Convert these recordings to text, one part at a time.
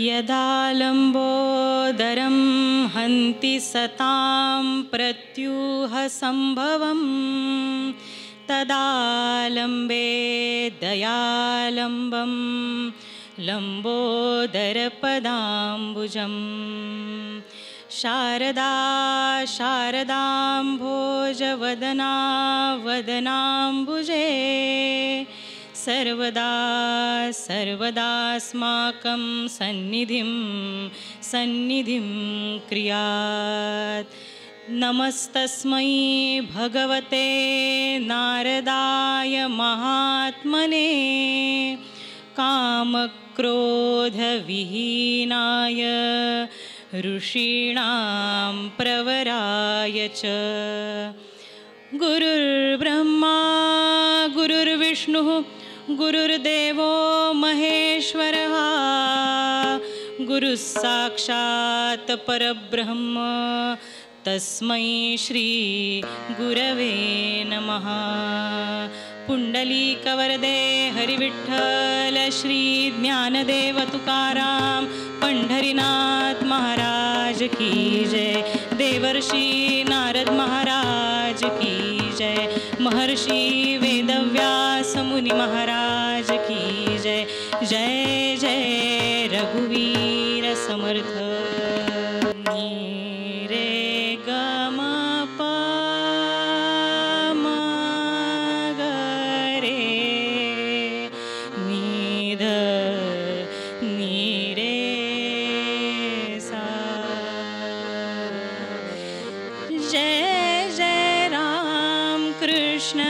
यदा लम्बोदरं हन्ति सतां प्रत्यूहसम्भवं तदा लम्बे दयालम्बं लम्बोदरपदाम्बुजं शारदा शारदाम्भोजवदना वदनाम्बुजे सर्वदा सर्वदास्माकं सन्निधिं सन्निधिं क्रियात्। नमस्तस्मै भगवते नारदाय महात्मने कामक्रोधविहीनाय ऋषीणां प्रवराय च। गुरुर्ब्रह्मा गुरुर्विष्णुः गुरुर्देवो महेश्वरः गुरुः साक्षात् परब्रह्म तस्मै श्री गुरवे नमः। पुंडलीकवरदे हरिविठ्ठल श्री ज्ञानदेव तुकाराम पंढरीनाथ महाराज की जय। देवर्षि नारद महाराज की जय। महर्षि वेदव्यास मुनि महाराज की जय। जय जय रघुवीर समर्थ। कृष्ण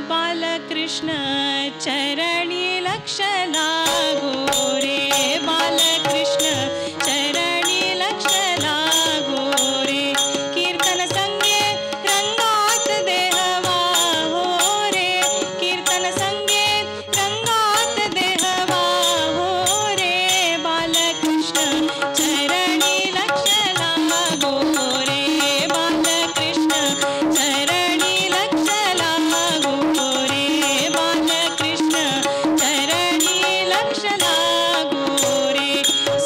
बालकृष्ण चरणी लक्ष लागो रे, बालकृष्ण चरणी लक्ष लागो रे. कीर्तन संगे रंगात देह वाहो रे, कीर्तन संगे रंगात देह वाहो रे. बालकृष्ण चरणी लक्ष लागो रे, बालकृष्ण चरणी लक्ष लागो रे, बालकृष्ण चरणी लक्ष लागो रे.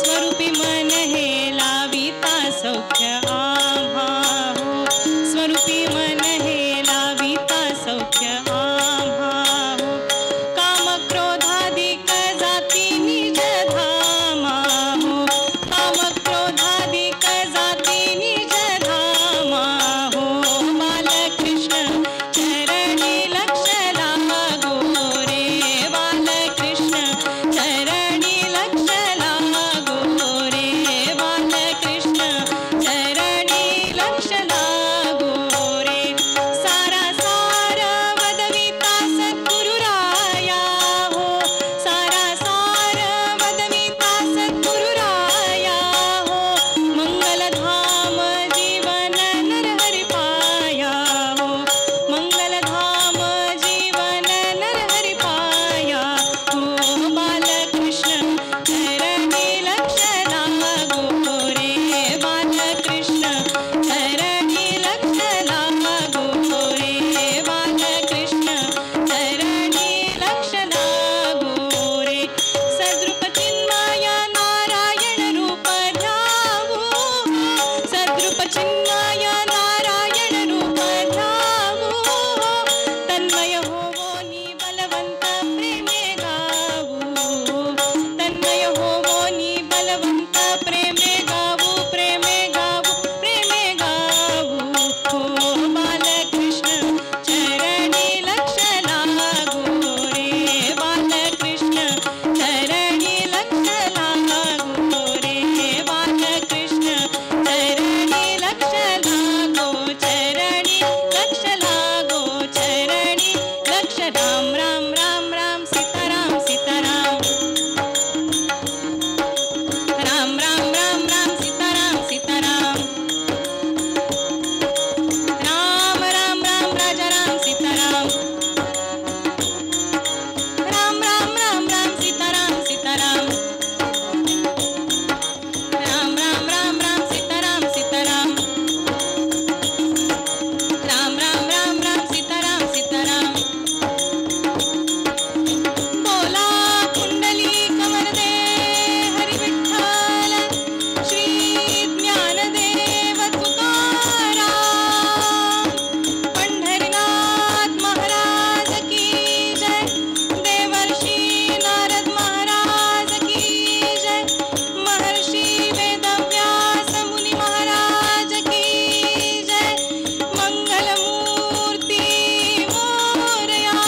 स्वरूपी मन हे लाविता सौख्य आम्हा हो, स्वरूपी मन हे लाविता सौख्य आम्हा हो. काम क्रोधादिक जाती निज धामा हो, काम क्रोधादिक जाती निज धामा हो. बालकृष्ण चरणी लक्ष लागो रे, बालकृष्ण चरणी लक्ष लागो रे, बालकृष्ण चरणी लक्ष लागो रे. सारा सार वदविता सद्गुरुराया हो, सारा सार वदविता सद्गुरुराया हो. मंगलधाम जीवन नरहरि पाया हो, मंगलधाम जीवन नरहरि पाया हो. बालकृष्ण चरणी लक्ष लागो रे, बालकृष्ण चरणी लक्ष लागो रे, बालकृष्ण चरणी लक्ष लागो रे. सद्रूप चिन्मय नारायण रूप ध्यावो, सद्रूप चिन्मय नारायण रूप ध्यावो. तन्मय होवो नि बलवंत प्रेमे गावो, तन्मय होवो नि बलवंत प्रेमे गावो, प्रेमे गावो, प्रेमे गावो हो. बालकृष्ण चरणी लक्ष लागो रे, बालकृष्ण चरणी लक्ष लागो रे, बालकृष्ण चरणी लक्ष लागो, चरणी लक्ष लागो, चरणी लक्ष. राम राम राम राम सीताराम सीताराम, राम राम राम राम सीताराम सीताराम, राम राम राम राजा राम सीताराम, राम राम राम राम सीताराम सीताराम, राम राम राम राम सीताराम सीताराम, राम राम राम राम सीताराम सीताराम. बोला कुंडली कमरदे हरी विठ्ठल श्री ज्ञानदेव तुकाराम. पंढरीनाथ महाराज की जय, देवर्षी नारद महाराज की जय, महर्षी वेदव्यास मुनि महाराज की जय. मंगलमूर्ती मोरया.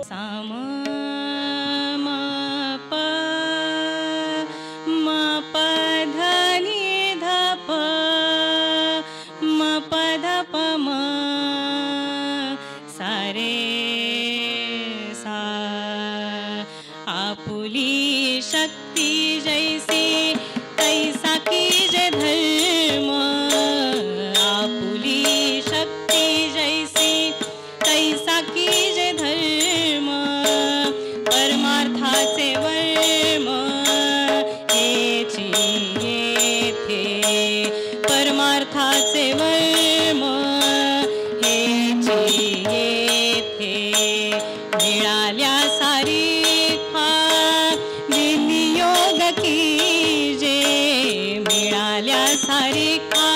साम म प म प ध नि ध प म प ध प म सा रे सा. आपुली शक्ती जैसी तैसा कीजे धर्म, आपुली शक्ती जैसी तैसा कीजे धर्म. परमार्थाचे वर्म हेची येथे, परमार्थाचे वर्म हेची येथे. मिळाल्या सारी खा विनियोग कीजे, मिळाल्या सारी खा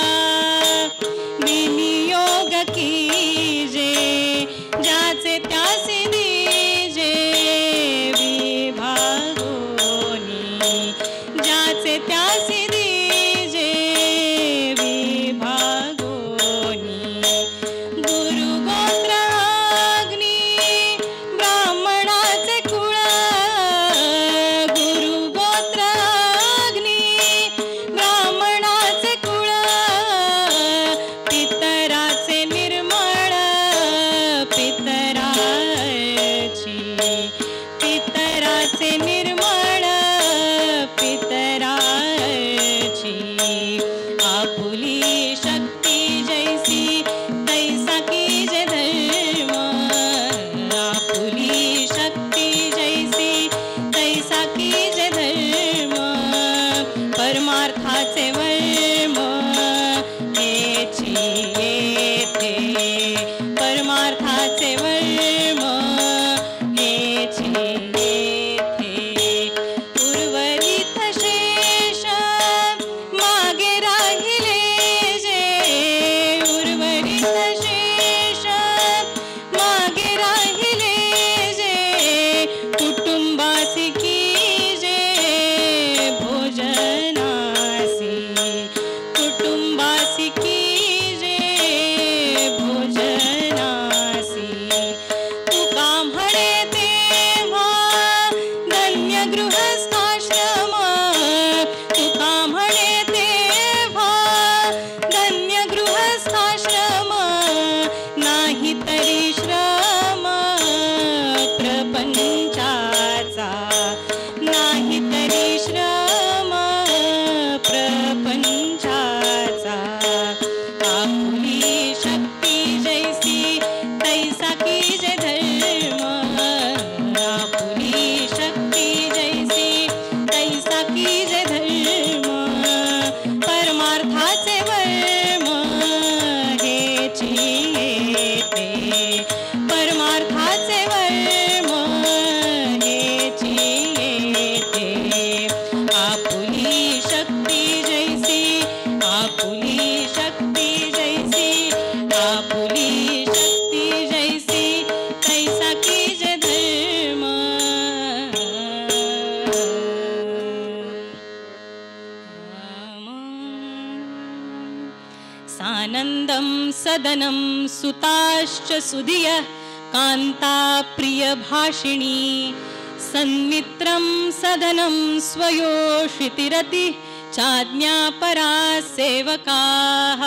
विनियोग कीजे. ज्याचे त्यासी दीजे विभागोनी, ज्याचे त्यासी दीजे विभागोनी. गुरु गोत्र अग्नी ब्राह्मणाचे कुळ, गुरु गोत्र अग्नी ब्राह्मणाचे कुळ. परमार्थाचे वर्म हेची येथे, परमार्थाचे वर्म हेची येथे. उर्वरित शेष मागे राहिले जे, उर्वरित शेष मागे राहिले जे, कुटुंबासी की जे भोजनासी, कुटुंबासी की जे भोजनासी. तुका म्हणे तेव्हा धन्य गृहस्थाश्रम, तुका म्हणे तेव्हा धन्य गृहस्थाश्रम, नाही तरी श्रम प्रपंचाचा, नाही तरी श्रम प्रपंचाचा. आपुली शक्ती जैसी तैसा की जय धर्म, आपुली शक्ती जैसी तैसा की जय धर्म. परमार्थाचे वर्म हेची येते, परमार्थाचे वर्म हेची येते. आपुली शक्ती जैसी, आपुली शक्ती जैसी, आपुली शक्ती जैसी तैसा की जय धर्म. सानंदं सदनं सुताश्च सुधियः कांता प्रिय भाषिणी, सन्मित्रं सदनं स्वयोषितिरति चाज्ञापरा सेवकाः.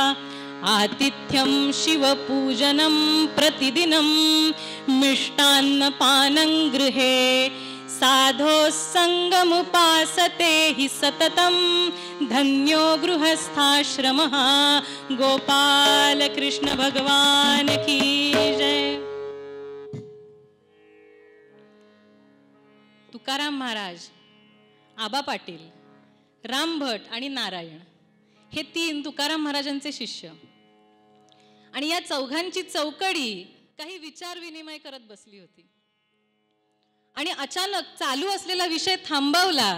आतिथ्यं शिवपूजनं प्रतिदिनं मिष्टान्नपानं गृहे, साधो संगमुपासते हि सततं धन्यो गृहस्थाश्रमः. गोपाल कृष्ण भगवान की जय. तुकाराम महाराज, आबा पाटील, राम भट आणि नारायण हे तीन तुकाराम महाराजांचे शिष्य. आणि या चौघांची चौकडी काही विचार विनिमय करत बसली होती. आणि अचानक चालू असलेला विषय थांबवला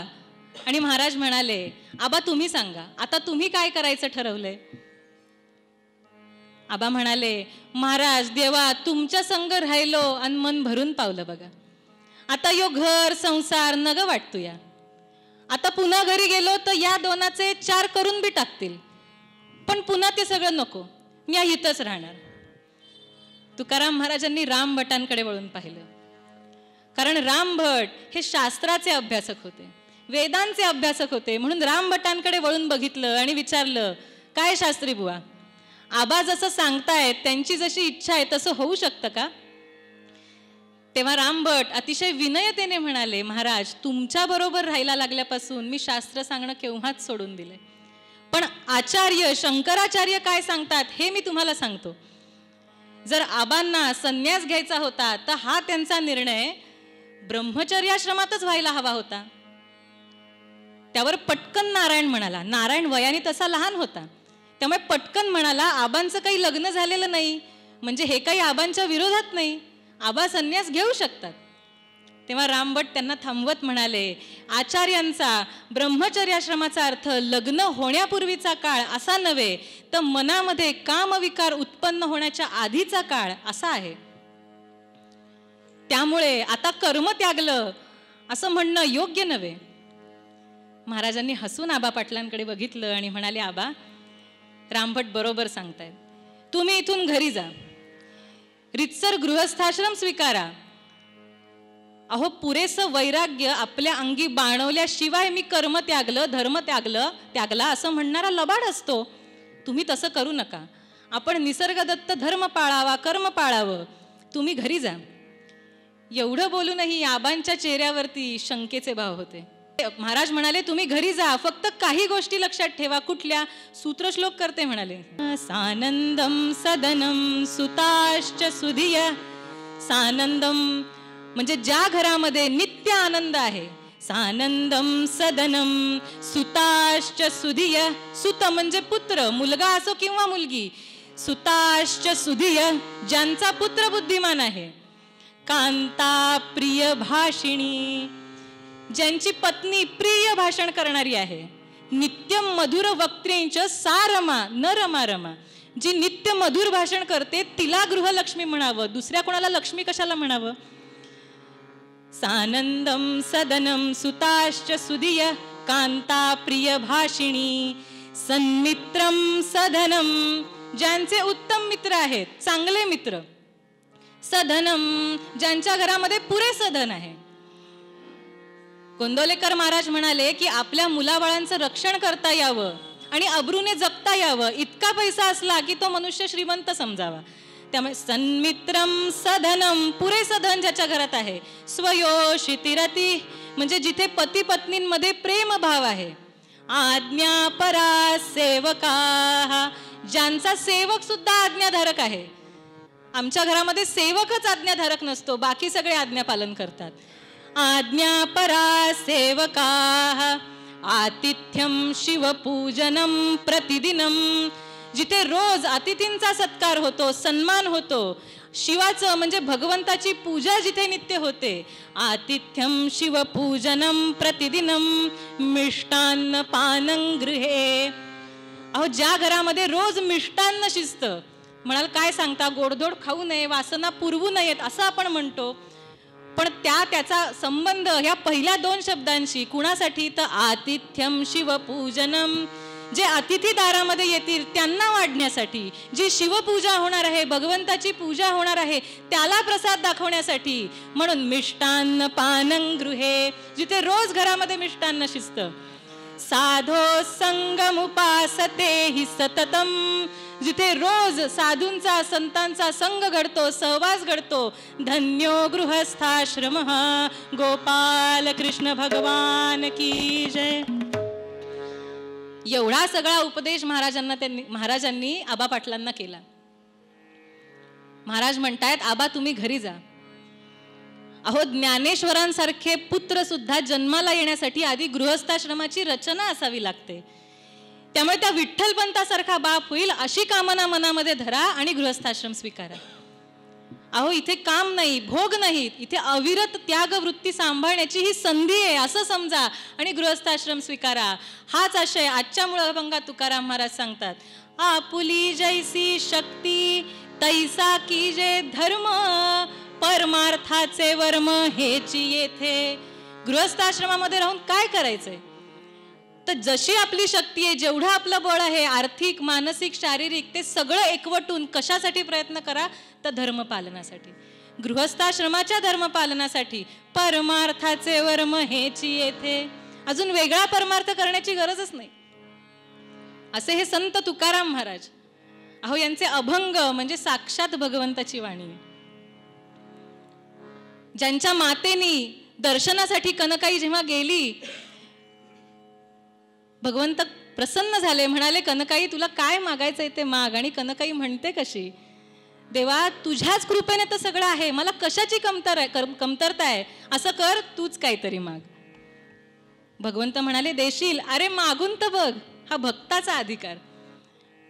आणि महाराज म्हणाले, आबा तुम्ही सांगा, आता तुम्ही काय करायचं ठरवलंय? आबा म्हणाले, महाराज देवा तुमच्या संग राहिलो आणि मन भरून पावलं बघा. आता यो घर संसार नग वाटतो या. आता पुन्हा घरी गेलो तर या दोनाचे 4 करून बी टाकतील, पण पुन्हा ते सगळं नको, मी इथंच राहणार. तुकाराम महाराजांनी राम भटांकडे वळून पाहिलं, कारण राम भट हे शास्त्राचे अभ्यासक होते, वेदांचे अभ्यासक होते. म्हणून राम भटांकडे वळून बघितलं आणि विचारलं, काय शास्त्री बुवा, आबा जसं सांगतायत त्यांची जशी इच्छा आहे तसं होऊ शकतं का? तेव्हा रामभट अतिशय विनयतेने म्हणाले, महाराज तुमच्या बरोबर राहायला लागल्यापासून मी शास्त्र सांगणं केव्हाच सोडून दिले, पण आचार्य शंकराचार्य काय सांगतात हे मी तुम्हाला सांगतो. जर आबांना संन्यास घ्यायचा होता तर हा त्यांचा निर्णय ब्रह्मचर्याश्रमातच व्हायला हवा होता. त्यावर पटकन नारायण म्हणाला, नारायण वयाने तसा लहान होता, त्यामुळे पटकन म्हणाला, आबांचं काही लग्न झालेलं नाही म्हणजे हे काही आबांच्या विरोधात नाही, आबा संन्यास घेऊ शकतात. तेव्हा रामभट त्यांना थांबवत म्हणाले, आचार्यांचा ब्रह्मचर्याश्रमाचा अर्थ लग्न होण्यापूर्वीचा काळ असा नव्हे, तर मनामध्ये कामविकार उत्पन्न होण्याच्या आधीचा काळ असा आहे. त्यामुळे आता कर्म त्यागलं असं म्हणणं योग्य नव्हे. महाराजांनी हसून आबा पाटलांकडे बघितलं आणि म्हणाले, आबा रामभट बरोबर सांगतायत, तुम्ही इथून घरी जा, रितसर गृहस्थाश्रम स्वीकारा. अहो पुरेसं वैराग्य आपल्या अंगी बाणवल्याशिवाय मी कर्म त्यागलं धर्म त्यागला असं म्हणणारा लबाड असतो. तुम्ही तसं करू नका, आपण निसर्गदत्त धर्म पाळावा, कर्म पाळावं, तुम्ही घरी जा. एवढं बोलूनही आबांच्या चेहऱ्यावरती शंकेचे भाव होते. महाराज म्हणाले, तुम्ही घरी जा, फक्त काही गोष्टी लक्षात ठेवा. कुठल्या? सूत्रश्लोक करते म्हणाले, सानंदम सदनम सुताश्च सुधिय. सानंदम म्हणजे ज्या घरामध्ये नित्य आनंद आहे, सानंदम सदनम सुताश्च सुधिय, सुत म्हणजे पुत्र, मुलगा असो किंवा मुलगी, सुताश्च सुधिय ज्यांचा पुत्र बुद्धिमान आहे, कांता प्रिय भाषिणी ज्यांची पत्नी प्रिय भाषण करणारी आहे, नित्यम मधुर वक्त्रेंच सारमा न रमा रमा, जी नित्य मधुर भाषण करते तिला गृहलक्ष्मी म्हणावं, दुसऱ्या कोणाला लक्ष्मी कशाला म्हणावं. सानंदम सदनम सुताश्च सुधिय कांता प्रिय भाषिणी, सन्मित्रम सधनम ज्यांचे उत्तम मित्र आहेत, चांगले मित्र, सधनम ज्यांच्या घरामध्ये पुरेसं धन आहे. गोंदवलेकर महाराज म्हणाले की आपल्या मुलाबाळांचं रक्षण करता यावं आणि अब्रूने जगता यावं, इतका पैसा असला की तो मनुष्य श्रीमंत समजावा. त्यामुळे सन्मित्रम सधनम पुरेसं धन ज्याच्या घरात आहे, स्वयोषितिरती म्हणजे जिथे पती पत्नींमध्ये प्रेमभाव आहे, आज्ञापरा सेवका ज्यांचा सेवक सुद्धा आज्ञाधारक आहे. आमच्या घरामध्ये सेवकच आज्ञाधारक नसतो, बाकी सगळे आज्ञापालन करतात. आज्ञापरा सेवका आतिथ्यम शिवपूजनम प्रतिदिनम जिथे रोज अतिथींचा सत्कार होतो, सन्मान होतो, शिवाचं म्हणजे भगवंताची पूजा जिथे नित्य होते, आतिथ्यम शिवपूजनम प्रतिदिनम मिष्टान्न पानं गृहे. अहो ज्या घरामध्ये रोज मिष्टान्न शिस्त, म्हणाल काय सांगता, गोडधोड खाऊ नये, वासना पुरवू नयेत असं आपण म्हणतो, पण त्याचा संबंध ह्या पहिल्या 2 शब्दांशी कुणासाठी, तर आतिथ्यम शिवपूजनम जे अतिथी दारामध्ये येतील त्यांना वाढण्यासाठी, जी शिवपूजा होणार आहे, भगवंताची पूजा होणार आहे, त्याला प्रसाद दाखवण्यासाठी. म्हणून मिष्टान्न पानं गृहे जिथे रोज घरामध्ये मिष्टान्न शिस्त. साधो संगमुपासते हि सततम जिथे रोज साधूंचा संतांचा संग घडतो, सहवास घडतो. धन्यो गृहस्थाश्रम गोपाल कृष्ण भगवान की जय. एवढा सगळा उपदेश महाराजांनी आबा पाटलांना केला. महाराज म्हणतायत आबा तुम्ही घरी जा. अहो ज्ञानेश्वरांसारखे पुत्र सुद्धा जन्माला येण्यासाठी आधी गृहस्थाश्रमाची रचना असावी लागते. त्यामुळे त्या विठ्ठलपंतासारखा बाप होईल अशी कामना मनामध्ये धरा आणि गृहस्थाश्रम स्वीकारा. अहो इथे काम नाही, भोग नाहीत, इथे अविरत त्याग वृत्ती सांभाळण्याची ही संधी आहे असं समजा आणि गृहस्थाश्रम स्वीकारा. हाच आशय आजच्या मूळभंगात तुकाराम महाराज सांगतात. आपुली जैसी शक्ती तैसा की जे धर्म, परमार्थाचे वर्म हेची येथे. गृहस्थाश्रमामध्ये राहून काय करायचंय, तर जशी आपली शक्ती आहे, जेवढं आपलं बळ आहे, आर्थिक मानसिक शारीरिक, ते सगळं एकवटून कशासाठी प्रयत्न करा, तर धर्मपालनासाठी, गृहस्थाश्रमाच्या धर्मपालनासाठी. परमार्थाचे वर्म हेची येथे. अजून वेगळा परमार्थ करण्याची गरजच नाही असे हे संत तुकाराम महाराज. अहो यांचे अभंग म्हणजे साक्षात भगवंताची वाणी. ज्यांच्या मातेनी दर्शनासाठी कनकाई जेव्हा गेली, भगवंत प्रसन्न झाले, म्हणाले कनकाई तुला काय मागायचंय ते माग. आणि कनकाई म्हणते कशी, देवा तुझ्याच कृपेने तर सगळं आहे, मला कशाची कमतरता आहे, असं कर तूच काहीतरी माग. भगवंत म्हणाले देशील, अरे मागून तर बघ, हा भक्ताचा अधिकार.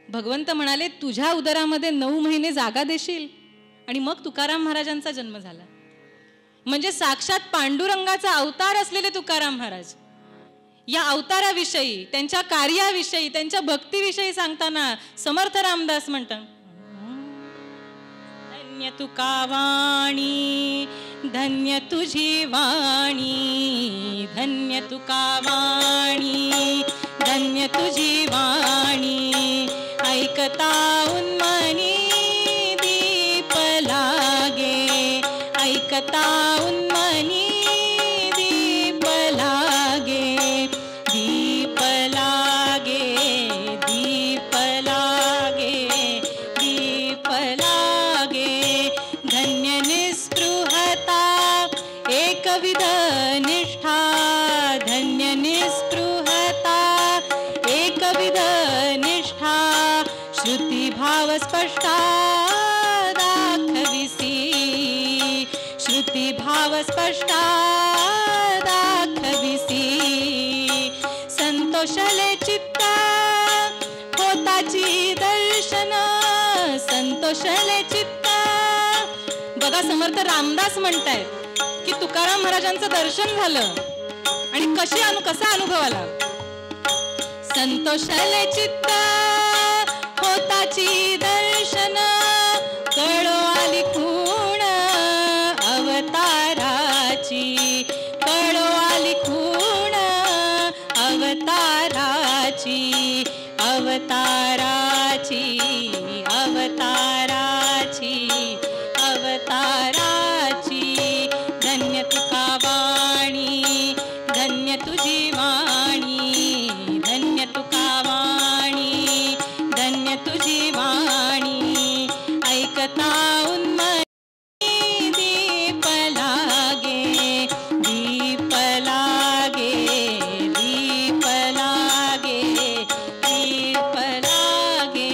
भगवंत म्हणाले तुझ्या उदरामध्ये 9 महिने जागा देशील. आणि मग तुकाराम महाराजांचा जन्म झाला. म्हणजे साक्षात पांडुरंगाचा अवतार असलेले तुकाराम महाराज या अवताराविषयी, त्यांच्या कार्याविषयी, त्यांच्या भक्तीविषयी सांगताना समर्थ रामदास म्हणतात, धन्य तुका वाणी, धन्य तुझी वाणी, धन्य तुका वाणी, धन्य तुझी वाणी. ऐकता उन्मनी दीप लागे, ऐकता उन्मनी दीप लागे, दीप लागे, दीप लागे, दीप लागे. धन्य निस्पृहता एकविध निष्ठा, धन्य निस्पृहता एकविध निष्ठा. श्रुती भाव स्पष्टा दाखविसी, श्रुती भाव स्पष्टा दाखविसी. समर्थ रामदास म्हणतायत की तुकाराम महाराजांचं दर्शन झालं आणि कसा अनुभव आला. संतोषाले चित्त होताची दर्शन, कळो आली खूण अवताराची, कळो आली खूण अवताराची, अवताराची, अवताराची, अवताराची. धन्य तुका वाणी, धन्य तुझी वाणी, धन्य तुका वाणी, धन्य तुझी वाणी. ऐकता उन्मनी दीप लागे, दीप लागे, दीप लागे, दीप लागे.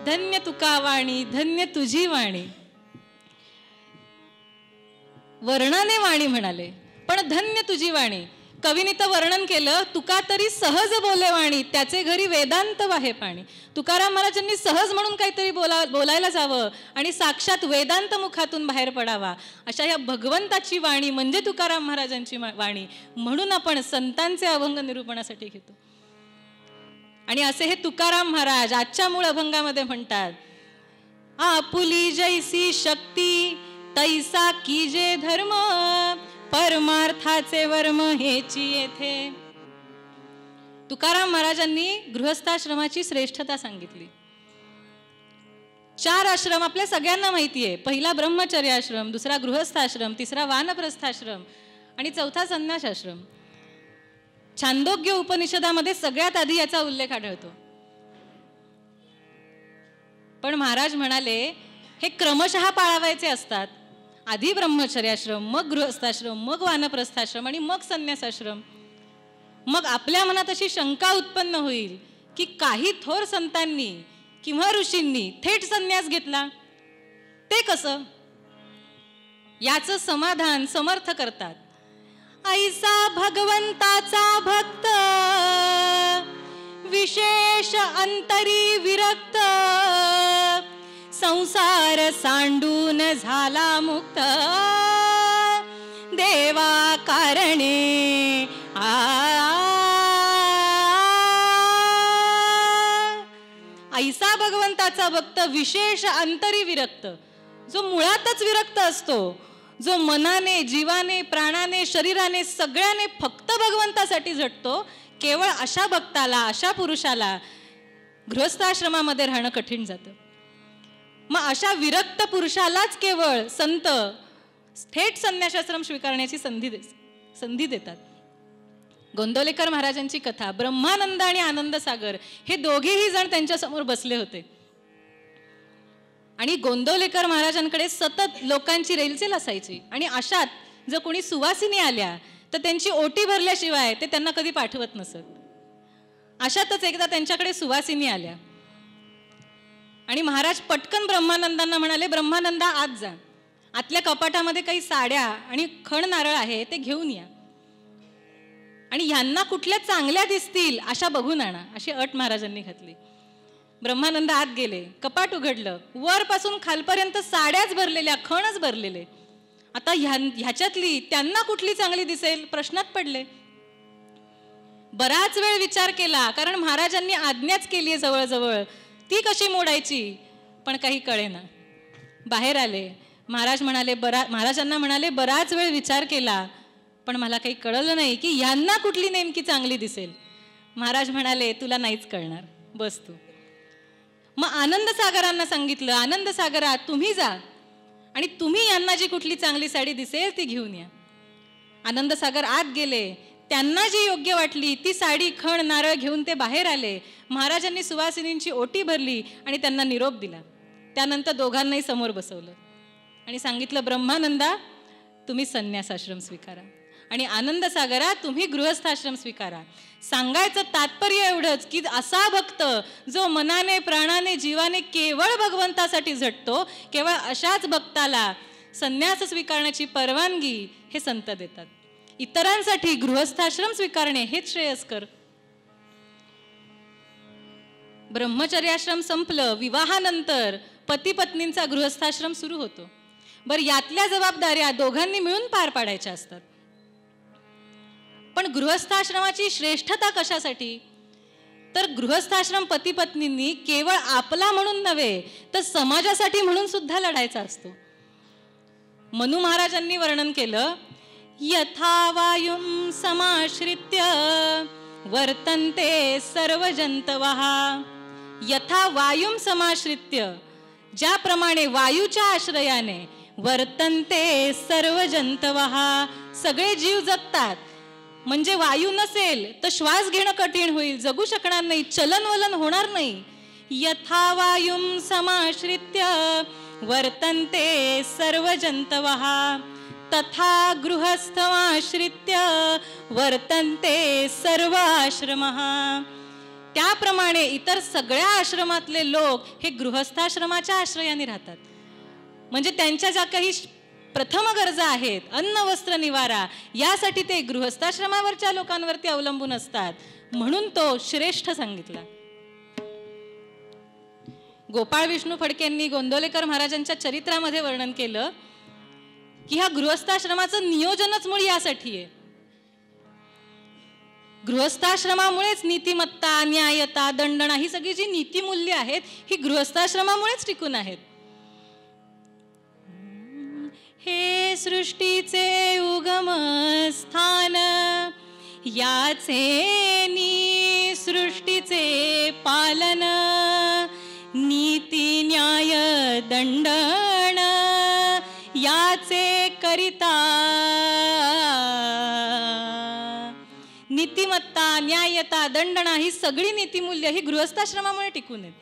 धन्य तुका वाणी, धन्य तुझी वाणी. वर्णाने वाणी म्हणाले, पण धन्य तुझी वाणी. कवीने तर वर्णन केलं, तुका तरी सहज बोले वाणी, त्याचे घरी वेदांत वाहे पाणी. तुकाराम महाराजांनी सहज म्हणून काहीतरी बोलायला जावं आणि साक्षात वेदांत मुखातून बाहेर पडावा, अशा या भगवंताची वाणी म्हणजे तुकाराम महाराजांची वाणी. म्हणून आपण संतांचे अभंग निरूपणासाठी घेतो. आणि असे हे तुकाराम महाराज आजच्या मूळ अभंगामध्ये म्हणतात, आपुली जैसी शक्ती तैसा कीजे धर्म, परमार्थाचे वर्म हेची येथे. तुकाराम महाराजांनी गृहस्थाश्रमाची श्रेष्ठता सांगितली. 4 आश्रम आपल्या सगळ्यांना माहिती आहे. पहिला ब्रह्मचर्याश्रम, दुसरा गृहस्थाश्रम, तिसरा वानप्रस्थाश्रम आणि चौथा संन्यासाश्रम. छांदोग्य उपनिषदामध्ये सगळ्यात आधी याचा उल्लेख आढळतो. पण महाराज म्हणाले हे क्रमशः पाळावायचे असतात. आधी ब्रह्मचर्याश्रम, मग गृहस्थाश्रम, मग वानप्रस्थाश्रम आणि मग संन्यासाश्रम. मग आपल्या मनात अशी शंका उत्पन्न होईल की काही थोर संतांनी किंवा ऋषींनी थेट संन्यास घेतला, ते कसं? याचं समाधान समर्थ करतात. ऐसा भगवंताचा भक्त, विशेष अंतरी विरक्त, संसार सांडून झाला मुक्त, देवा कारणे ऐसा भगवंताचा भक्त विशेष अंतरी विरक्त, जो मुळातच विरक्त असतो, जो मनाने, जीवाने, प्राणाने, शरीराने, सगळ्याने फक्त भगवंतासाठी झटतो, केवळ अशा भक्ताला, अशा पुरुषाला गृहस्थाश्रमामध्ये राहणं कठीण जातं. मग अशा विरक्त पुरुषालाच केवळ संत थेट संन्यासाश्रम स्वीकारण्याची संधी देतात. गोंदवलेकर महाराजांची कथा, ब्रह्मानंद आणि आनंदसागर हे दोघेही जण त्यांच्या समोर बसले होते आणि गोंदवलेकर महाराजांकडे सतत लोकांची रेलचेल असायची. आणि अशात जर कोणी सुवासिनी आल्या तर त्यांची ओटी भरल्याशिवाय ते त्यांना कधी पाठवत नसत. अशातच एकदा त्यांच्याकडे सुवासिनी आल्या आणि महाराज पटकन ब्रह्मानंदांना म्हणाले, ब्रह्मानंदा आत जा, आतल्या कपाटामध्ये काही साड्या आणि खण नारळ आहे ते घेऊन या आणि ह्यांना कुठल्या चांगल्या दिसतील अशा बघून आणा, अशी अट महाराजांनी घातली. ब्रह्मानंद आत गेले, कपाट उघडलं, वरपासून खालपर्यंत साड्याच भरलेल्या, खणच भरलेले. आता ह्याच्यातली त्यांना कुठली चांगली दिसेल प्रश्नात पडले. बराच वेळ विचार केला, कारण महाराजांनी आज्ञाच केली आहे जवळजवळ, ती कशी मोडायची, पण काही कळेना. बाहेर आले. महाराजांना म्हणाले, बराच वेळ विचार केला पण मला काही कळलं नाही की यांना कुठली नेमकी चांगली दिसेल. महाराज म्हणाले, तुला नाहीच कळणार, बस तू. मग आनंदसागरांना सांगितलं, आनंदसागरा तुम्ही जा आणि तुम्ही यांना जी कुठली चांगली साडी दिसेल ती घेऊन या. आनंदसागर आत गेले, त्यांना जी योग्य वाटली ती साडी, खण, नारळ घेऊन ते बाहेर आले. महाराजांनी सुवासिनींची ओटी भरली आणि त्यांना निरोप दिला. त्यानंतर दोघांनाही समोर बसवलं आणि सांगितलं, ब्रह्मानंदा तुम्ही संन्यासाश्रम स्वीकारा आणि आनंदसागरा तुम्ही गृहस्थाश्रम स्वीकारा. सांगायचं तात्पर्य एवढंच की असा भक्त जो मनाने, प्राणाने, जीवाने केवळ भगवंतासाठी झटतो, केवळ अशाच भक्ताला संन्यास स्वीकारण्याची परवानगी हे संत देतात. इतरांसाठी गृहस्थाश्रम स्वीकारणे हेच श्रेयस्कर. ब्रह्मचर्याश्रम संपलं विवाहानंतर, पती पत्नींचा गृहस्थाश्रम सुरू होतो. बरं, यातल्या जबाबदाऱ्या दोघांनी मिळून पार पाडायच्या असतात. पण गृहस्थाश्रमाची श्रेष्ठता कशासाठी? तर गृहस्थाश्रम पती पत्नींनी केवळ आपला म्हणून नव्हे तर समाजासाठी म्हणून सुद्धा लढायचा असतो. मनु महाराजांनी वर्णन केलं, यथा वायुं समाश्रित्य वर्तन्ते सर्व जंतवः. यथा वायुं समाश्रित्य, ज्याप्रमाणे वायूच्या आश्रयाने वर्तन्ते सर्व जंतवः, सगळे जीव जगतात. म्हणजे वायू नसेल तर श्वास घेणं कठीण होईल, जगू शकणार नाही, चलनवलन होणार नाही. यथा वायुं समाश्रित्य वर्तन्ते सर्व जंतवः तथा गृहस्थमाश्रित्य वर्तन्ते सर्व आश्रमः. त्याप्रमाणे इतर सगळ्या आश्रमातले लोक हे गृहस्थाश्रमाच्या आश्रयाने राहतात. म्हणजे त्यांच्या ज्या काही प्रथम गरजा आहेत, अन्न वस्त्र निवारा, यासाठी ते गृहस्थाश्रमावरच्या लोकांवरती अवलंबून असतात. म्हणून तो श्रेष्ठ सांगितला. गोपाळ विष्णू फडकेंनी गोंदवलेकर महाराजांच्या चरित्रामध्ये वर्णन केलं की ह्या गृहस्थाश्रमाचं नियोजनच मूळ यासाठी आहे. गृहस्थाश्रमामुळेच नीतिमत्ता, न्यायता, दंडना ही सगळी जी नीतिमूल्य आहेत ही गृहस्थाश्रमामुळेच टिकून आहेत. हे सृष्टीचे उगम स्थान, याचे नी सृष्टीचे पालन, नीती न्याय दंडन याचे करिता. नीतिमत्ता, न्यायता, दंडना ही सगळी नीतिमूल्य ही गृहस्थाश्रमामुळे टिकून आहेत.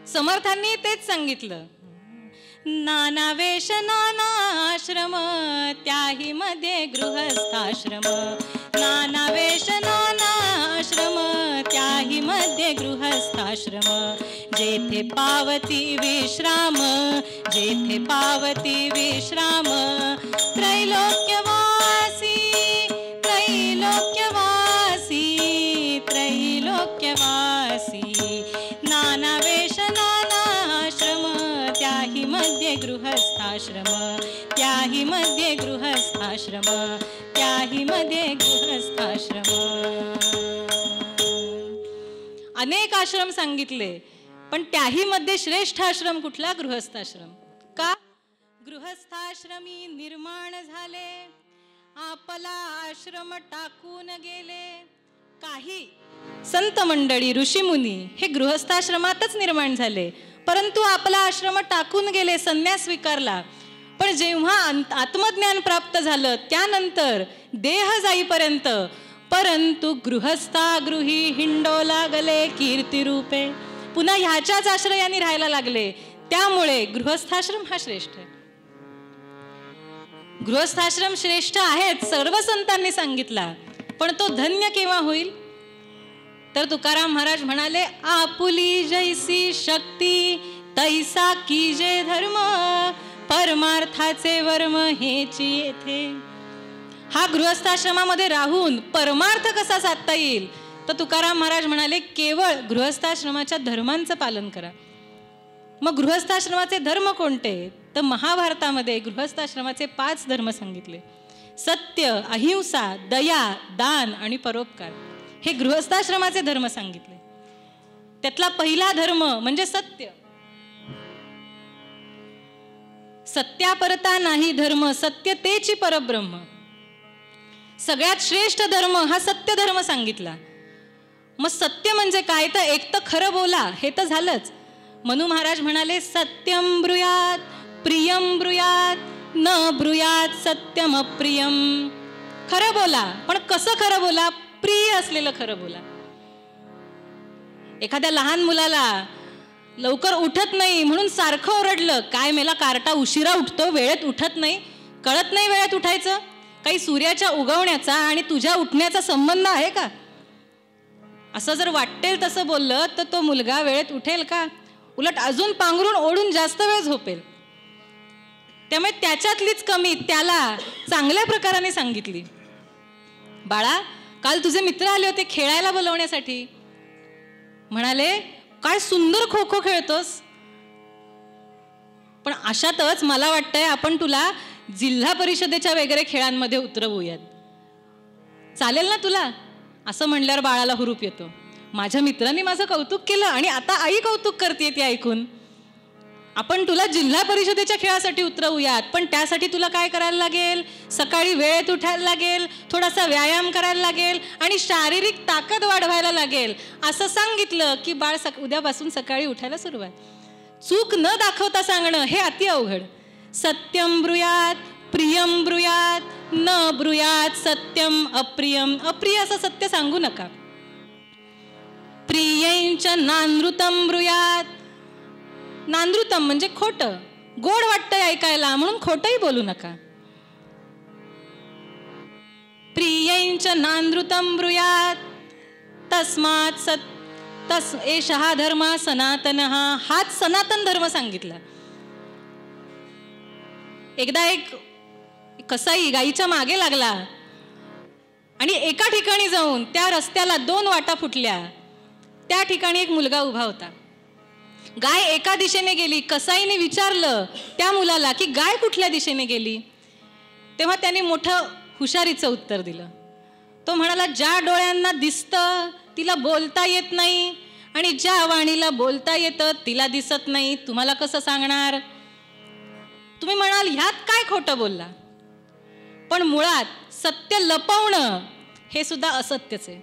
समर्थांनी तेच सांगितलं, नाना वेश नाना आश्रम त्याही मध्ये गृहस्थाश्रम. नाना वेश नाना आश्रम त्याही मध्ये गृहस्थाश्रम. जेथे पावती विश्राम, जेथे पावती विश्राम, त्रैलोक्यवासी त्रैलोक्यवासी त्रैलोक्यवासी. नाना वेश नाना आश्रम त्याही मध्ये गृहस्थाश्रम, त्याही मध्ये गृहस्थाश्रम, त्याही मध्ये गृहस्थाश्रम. अनेक आश्रम सांगितले, पण त्याही मध्ये श्रेष्ठ आश्रम कुठला? गृहस्थाश्रम. का? गृहस्थाश्रमी निर्माण झाले, आपला आश्रम टाकून गेले. काही संत मंडळी, ऋषीमुनी हे गृहस्थाश्रमातच निर्माण झाले, परंतु आपला आश्रम टाकून गेले, संन्यास स्वीकारला. पण जेव्हा आत्मज्ञान प्राप्त झालं त्यानंतर देह जाईपर्यंत, परंतु गृहस्था गृही हिंडो लागले कीर्तिरूपे, पुन्हा ह्याच्याच आश्रयाने राहायला लागले. त्यामुळे गृहस्थाश्रम हा श्रेष्ठ आहे. गृहस्थाश्रम श्रेष्ठ आहेत सर्व संतांनी सांगितला, पण तो धन्य केव्हा होईल? तर तुकाराम महाराज म्हणाले, आपुली जैसी शक्ती तैसा कीजे धर्म, परमार्थाचे वर्म हेची येथे. हा गृहस्थाश्रमामध्ये राहून परमार्थ कसा साधता येईल? तर तुकाराम महाराज म्हणाले, केवळ गृहस्थाश्रमाच्या धर्मांचं पालन करा. मग गृहस्थाश्रमाचे धर्म कोणते? तर महाभारतामध्ये गृहस्थाश्रमाचे 5 धर्म सांगितले. सत्य, अहिंसा, दया, दान आणि परोपकार हे गृहस्थाश्रमाचे धर्म सांगितले. त्यातला पहिला धर्म म्हणजे सत्य. सत्यापरता नाही धर्म, सत्यतेची परब्रह्म. सगळ्यात श्रेष्ठ धर्म हा सत्य धर्म सांगितला. मग सत्य म्हणजे काय? तर एक तर खरं बोला, हे तर झालंच. मनु महाराज म्हणाले, सत्यम ब्रूयात प्रियम ब्रूयात न ब्रूयात सत्यम अप्रियम. खरं बोला, पण कसं खरं बोला? प्रिय असलेलं खरं बोला. एखाद्या लहान मुलाला लवकर उठत नाही म्हणून सारखं ओरडलं, काय मेला कार्टा उशिरा उठतो, वेळेत उठत नाही, कळत नाही वेळेत उठायचं? काही सूर्याच्या उगवण्याचा आणि तुझ्या उठण्याचा संबंध आहे का? असं जर वाटेल तसं बोललं तर तो मुलगा वेळेत उठेल का? उलट अजून पांघरून ओढून जास्त वेळ झोपेल. त्यामुळे त्याच्यातलीच कमी त्याला चांगल्या प्रकाराने सांगितली. बाळा, काल तुझे मित्र आले होते खेळायला बोलवण्यासाठी. म्हणाले, काय सुंदर खो खो खेळतोस, पण अशातच मला वाटतंय आपण तुला जिल्हा परिषदेच्या वगैरे खेळांमध्ये उतरवूयात. चालेल ना तुला? असं म्हणल्यावर बाळाला हुरूप येतो. माझ्या मित्रांनी माझं कौतुक केलं आणि आता आई कौतुक करते ते ऐकून. आपण तुला जिल्हा परिषदेच्या खेळासाठी उतरवूयात, पण त्यासाठी तुला काय करायला लागेल? सकाळी वेळेत उठायला लागेल, थोडासा व्यायाम करायला लागेल आणि शारीरिक ताकद वाढवायला लागेल. असं सांगितलं की बाळ उद्यापासून सकाळी उठायला सुरुवात. चूक न दाखवता सांगणं हे अति अवघड. सत्यम ब्रूयात प्रियम ब्रूयात न ब्रूयात सत्यम अप्रियम. अप्रिय असं सत्य सांगू नका. प्रियंच नानृतम ब्रूयात. नानृतम म्हणजे खोटं, गोड वाटतंय ऐकायला म्हणून खोटंही बोलू नका. प्रियंच नानृतम ब्रूयात तस्मात् एषः धर्म सनातनः. हाच सनातन धर्म सांगितला. एकदा एक कसाई गाईच्या मागे लागला आणि एका ठिकाणी जाऊन त्या रस्त्याला 2 वाटा फुटल्या. त्या ठिकाणी एक मुलगा उभा होता. गाय एका दिशेने गेली. कसाईने विचारलं त्या मुलाला की गाय कुठल्या दिशेने गेली. तेव्हा त्याने मोठं हुशारीचं उत्तर दिलं. तो म्हणाला, ज्या डोळ्यांना दिसतं तिला बोलता येत नाही आणि ज्या वाणीला बोलता येतं तिला दिसत नाही. तुम्हाला कसं सांगणार? तुम्ही म्हणाल ह्यात काय खोटं बोलला, पण मुळात सत्य लपवणं हे सुद्धा असत्यच आहे.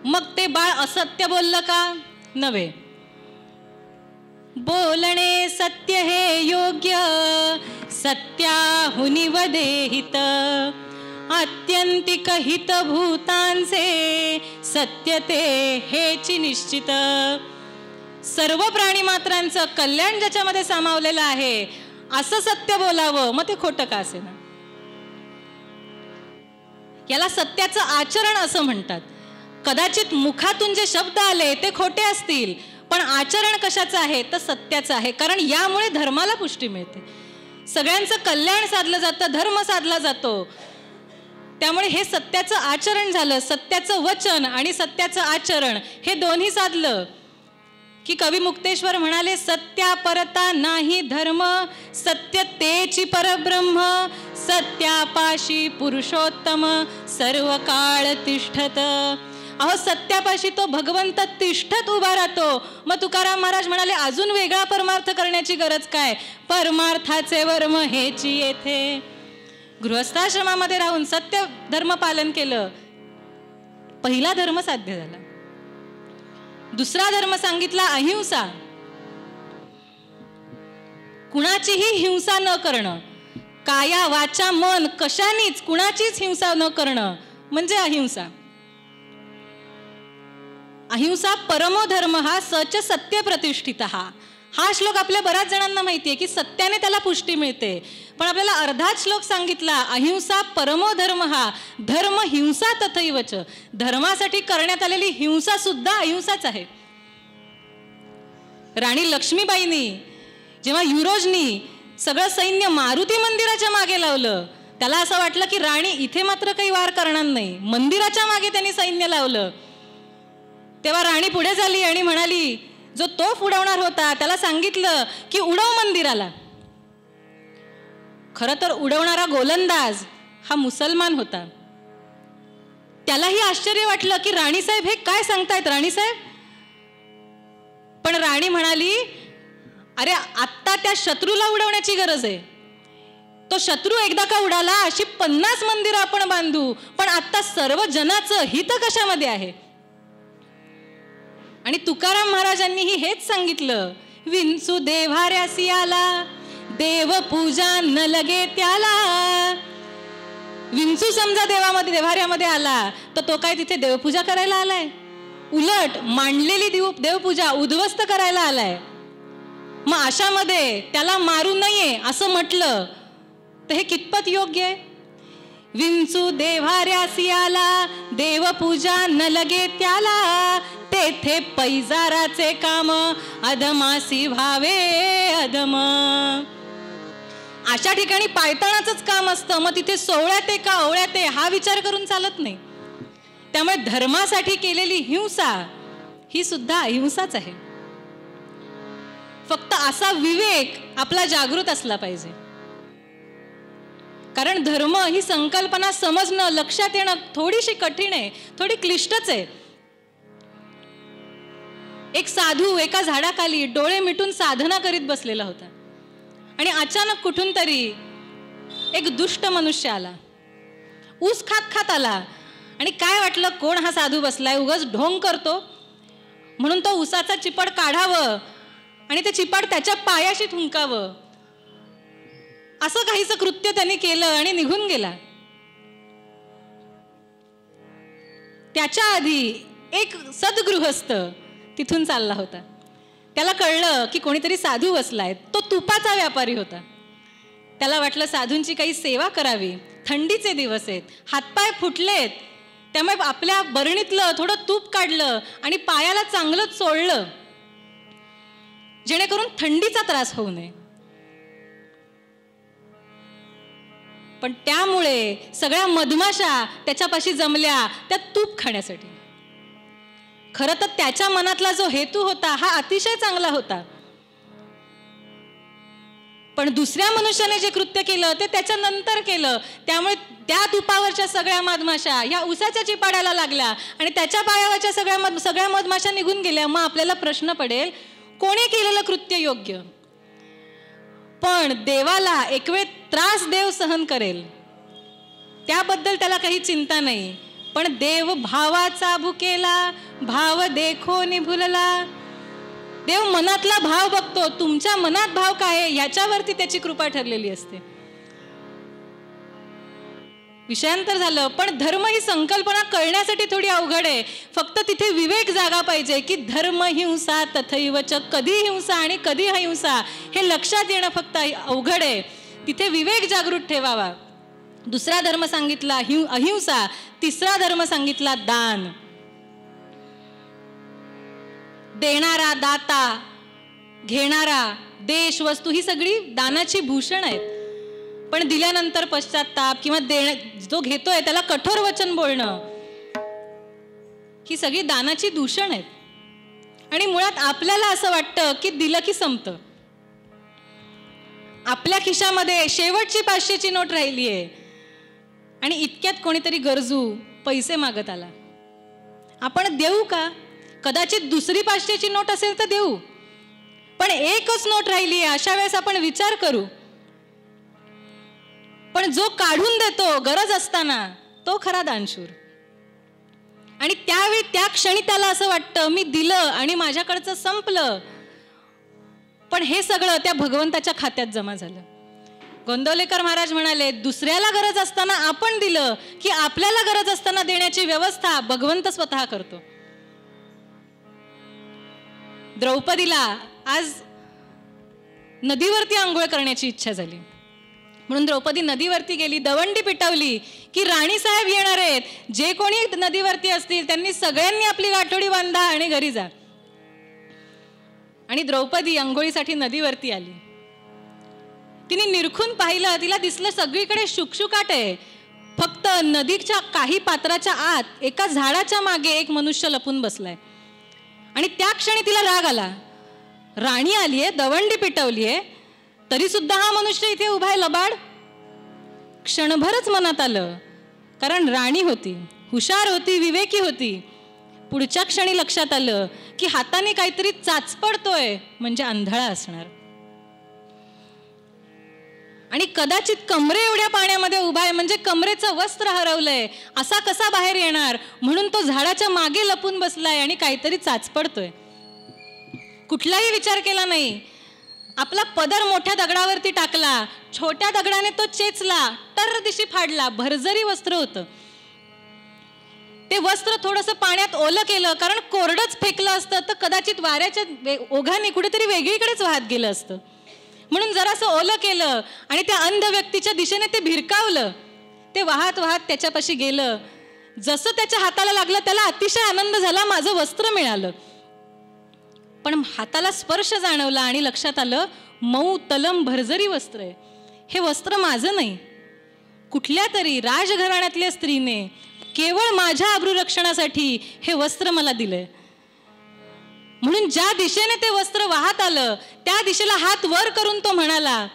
मग ते बाळ असत्य बोललं का? नव्हे. बोलणे सत्य हे योग्य, सत्याहुनी वदेहित, आत्यंतिक हित भूतांचे, सत्य ते हेची निश्चित. सर्व प्राणी मात्रांचं कल्याण ज्याच्यामध्ये सामावलेलं आहे असं सत्य बोलावं, मग ते खोटं का असेना. याला सत्याचं आचरण असं म्हणतात. कदाचित मुखातून जे शब्द आले ते खोटे असतील, पण आचरण कशाचं आहे? तर सत्याचं आहे. कारण यामुळे धर्माला पुष्टी मिळते, सगळ्यांचं कल्याण साधलं जातं, धर्म साधला जातो. त्यामुळे हे सत्याचं आचरण झालं. सत्याचं वचन आणि सत्याचं आचरण हे दोन्ही साधलं की कवी मुक्तेश्वर म्हणाले, सत्यापरता नाही धर्म, सत्य तेची परब्रह्म, सत्यापाशी पुरुषोत्तम सर्व काळ तिष्ठत. अहो सत्यापाशी तो भगवंत तिष्ठत उभा राहतो. मग तुकाराम महाराज म्हणाले, अजून वेगळा परमार्थ करण्याची गरज काय? परमार्थाचे वर्म हेची येथे. गृहस्थाश्रमामध्ये राहून सत्य धर्म पालन केलं, पहिला धर्म साध्य झाला. दुसरा धर्म सांगितला अहिंसा. कुणाचीही हिंसा न करणं, काया वाचा मन कशानीच कुणाचीच हिंसा न करणं म्हणजे अहिंसा. अहिंसा परमो धर्म हा सच सत्य प्रतिष्ठित. हा श्लोक आपल्या बऱ्याच जणांना माहिती आहे की सत्याने त्याला पुष्टी मिळते, पण आपल्याला अर्धाच श्लोक सांगितला. अहिंसा परमो धर्म हा धर्म हिंसा तथैवच. धर्मासाठी करण्यात आलेली हिंसा सुद्धा अहिंसाच आहे. राणी लक्ष्मीबाईंनी जेव्हा युरोजनी सगळं सैन्य मारुती मंदिराच्या मागे लावलं, त्याला असं वाटलं की राणी इथे मात्र काही वार करणार नाही, मंदिराच्या मागे त्यांनी सैन्य लावलं. तेव्हा राणी पुढे झाली आणि म्हणाली, जो तोफ उडवणार होता त्याला सांगितलं की उडव मंदिराला. खरं तर उडवणारा गोलंदाज हा मुसलमान होता. त्यालाही आश्चर्य वाटलं की राणीसाहेब हे काय सांगतायत राणीसाहेब. पण राणी म्हणाली, अरे आत्ता त्या शत्रूला उडवण्याची गरज आहे. तो शत्रू एकदा का उडाला अशी 50 मंदिरं आपण बांधू, पण आत्ता सर्व जनाचं हित कशामध्ये आहे. आणि तुकाराम महाराजांनीही हेच सांगितलं, विंचू देव्हाऱ्यासी आला, देव पूजा न लगे त्याला. विंचू समजा देव्हाऱ्यामध्ये आला तर तो काय तिथे देवपूजा करायला आलाय? उलट मांडलेली देवपूजा उद्ध्वस्त करायला आलाय. मग अशामध्ये त्याला मारू नये असं म्हटलं तर हे कितपत योग्य आहे? विंचू देव्हाऱ्यासी आला, देवपूजा न लगे त्याला, तेथे पैजाराचे काम अधमासी व्हावे अधम. अशा ठिकाणी पायताणाचंच काम असतं, मग तिथे सोवळ्यात आहे का ओवळ्यात आहे हा विचार करून चालत नाही. त्यामुळे धर्मासाठी केलेली हिंसा ही सुद्धा अहिंसाच आहे. फक्त असा विवेक आपला जागृत असला पाहिजे. कारण धर्म ही संकल्पना समजणं, लक्षात येणं थोडीशी कठीण आहे, थोडी क्लिष्टच आहे. एक साधू एका झाडाखाली डोळे मिटून साधना करीत बसलेला होता आणि अचानक कुठून तरी एक दुष्ट मनुष्य आला. ऊस खात खात आला आणि काय वाटलं, कोण हा साधू बसलाय, उगाच ढोंग करतो म्हणून तो ऊसाचा चिपड काढावं आणि ते चिपड त्याच्या पायाशी थुंकावं, असं काहीच कृत्य त्यांनी केलं आणि निघून गेला. त्याच्या आधी एक सद्गृहस्थ तिथून चालला होता. त्याला कळलं की कोणीतरी साधू बसलाय. तो तुपाचा व्यापारी होता. त्याला वाटलं साधूंची काही सेवा करावी. थंडीचे दिवस आहेत, हातपाय फुटलेत, त्यामुळे आपल्या बरणीतलं थोडं तूप काढलं आणि पायाला चांगलं चोळलं, जेणेकरून थंडीचा त्रास होऊ नये. पण त्यामुळे सगळ्या मधमाशा त्याच्यापाशी जमल्या त्या तूप खाण्यासाठी. खरं तर त्याच्या मनातला जो हेतू होता हा अतिशय चांगला होता, पण दुसऱ्या मनुष्याने जे कृत्य केलं ते त्याच्या नंतर केलं. त्यामुळे त्या तुपावरच्या सगळ्या मधमाशा ह्या उसाच्या चिपाड्याला लागल्या आणि त्याच्या पायावरच्या सगळ्या मधमाशा निघून गेल्या. मग आपल्याला प्रश्न पडेल, कोणी केलेलं कृत्य योग्य? पण देवाला एक वेळ त्रास देव सहन करेल, त्याबद्दल त्याला काही चिंता नाही. पण देव भावाचा भुकेला, भाव देखो निभुलला. देव मनातला भाव बघतो. तुमच्या मनात भाव काय आहे ह्याच्यावरती त्याची कृपा ठरलेली असते. विषयांतर झालं, पण धर्म ही संकल्पना कळण्यासाठी थोडी अवघड आहे. फक्त तिथे विवेक जागा पाहिजे की धर्म हिंसा तथैव च, कधी हिंसा आणि कधी अहिंसा हे लक्षात येणं फक्त अवघड आहे. तिथे विवेक जागृत ठेवावा. दुसरा धर्म सांगितला अहिंसा, तिसरा धर्म सांगितला दान. देणारा दाता, घेणारा देश वस्तू ही सगळी दानाची भूषण आहेत. पण दिल्यानंतर पश्चाताप किंवा जो घेतोय त्याला कठोर वचन बोलणं ही सगळी दानाची दूषण आहेत. आणि मुळात आपल्याला असं वाटतं की दिलं की संपतं. आपल्या खिशामध्ये शेवटची 500ची नोट राहिली आहे आणि इतक्यात कोणीतरी गरजू पैसे मागत आला. आपण देऊ का? कदाचित दुसरी 500ची नोट असेल तर देऊ, पण एकच नोट राहिली आहे अशा वेळेस आपण विचार करू. पण जो काढून देतो गरज असताना तो खरा दानशूर. आणि त्यावेळी त्या क्षणी त्याला असं वाटतं मी दिलं आणि माझ्याकडचं संपलं, पण हे सगळं त्या भगवंताच्या खात्यात जमा झालं. गोंदवलेकर महाराज म्हणाले, दुसऱ्याला गरज असताना आपण दिलं की आपल्याला गरज असताना देण्याची व्यवस्था भगवंत स्वतः करतो. द्रौपदीला आज नदीवरती आंघोळ करण्याची इच्छा झाली म्हणून द्रौपदी नदीवरती गेली, दवंडी पिटवली की राणी साहेब येणार आहेत, जे कोणी नदीवरती असतील त्यांनी सगळ्यांनी आपली गाठोडी बांधा आणि घरी जा. आणि द्रौपदी आंघोळीसाठी नदीवरती आली. तिने निरखून पाहिलं, तिला दिसलं सगळीकडे शुकशुकाट आहे. फक्त नदीच्या काही पात्राच्या आत एका झाडाच्या मागे एक मनुष्य लपून बसलाय. आणि त्या क्षणी तिला राग आला. राणी आलीये, दवंडी पिटवलीये, तरी सुद्धा हा मनुष्य इथे उभा आहे लबाड. क्षणभरच मनात आलं, कारण राणी होती, हुशार होती, विवेकी होती. पुढच्या क्षणी लक्षात आलं की हाताने काहीतरी चाचपडतोय म्हणजे आंधळा असणार. आणि कदाचित कमरे एवढ्या पाण्यामध्ये उभा आहे म्हणजे कमरेचं वस्त्र हरवलंय, असा कसा बाहेर येणार, म्हणून तो झाडाच्या मागे लपून बसलाय आणि काहीतरी चाचपडतोय. कुठलाही विचार केला नाही. आपला पदर मोठ्या दगडावरती टाकला, छोट्या दगडाने तो चेचला, टर दिशी फाडला. भरजरी वस्त्र होतं. ते वस्त्र थोडंसं पाण्यात ओलं केलं, कारण कोरडंच फेकलं असतं तर कदाचित वाऱ्याच्या ओघाने कुठेतरी वेगळीकडेच वाहत गेलं असतं. म्हणून जरासं ओलं केलं आणि त्या अंध व्यक्तीच्या दिशेने ते भिरकावलं. ते वाहत वाहत त्याच्यापाशी गेलं. जसं त्याच्या हाताला लागलं त्याला अतिशय आनंद झाला, माझं वस्त्र मिळालं. पण हाताला स्पर्श जाणवला आणि लक्षात आलं, मऊ तलम भरजरी वस्त्र आहे. हे वस्त्र माझं नाही, कुठल्या तरी राजघराण्यातल्या स्त्रीने केवळ माझ्या अब्रूरक्षणासाठी हे वस्त्र मला दिलंय. म्हणून ज्या दिशेने ते वस्त्र वाहत आलं त्या दिशेला हात वर करून तो म्हणाला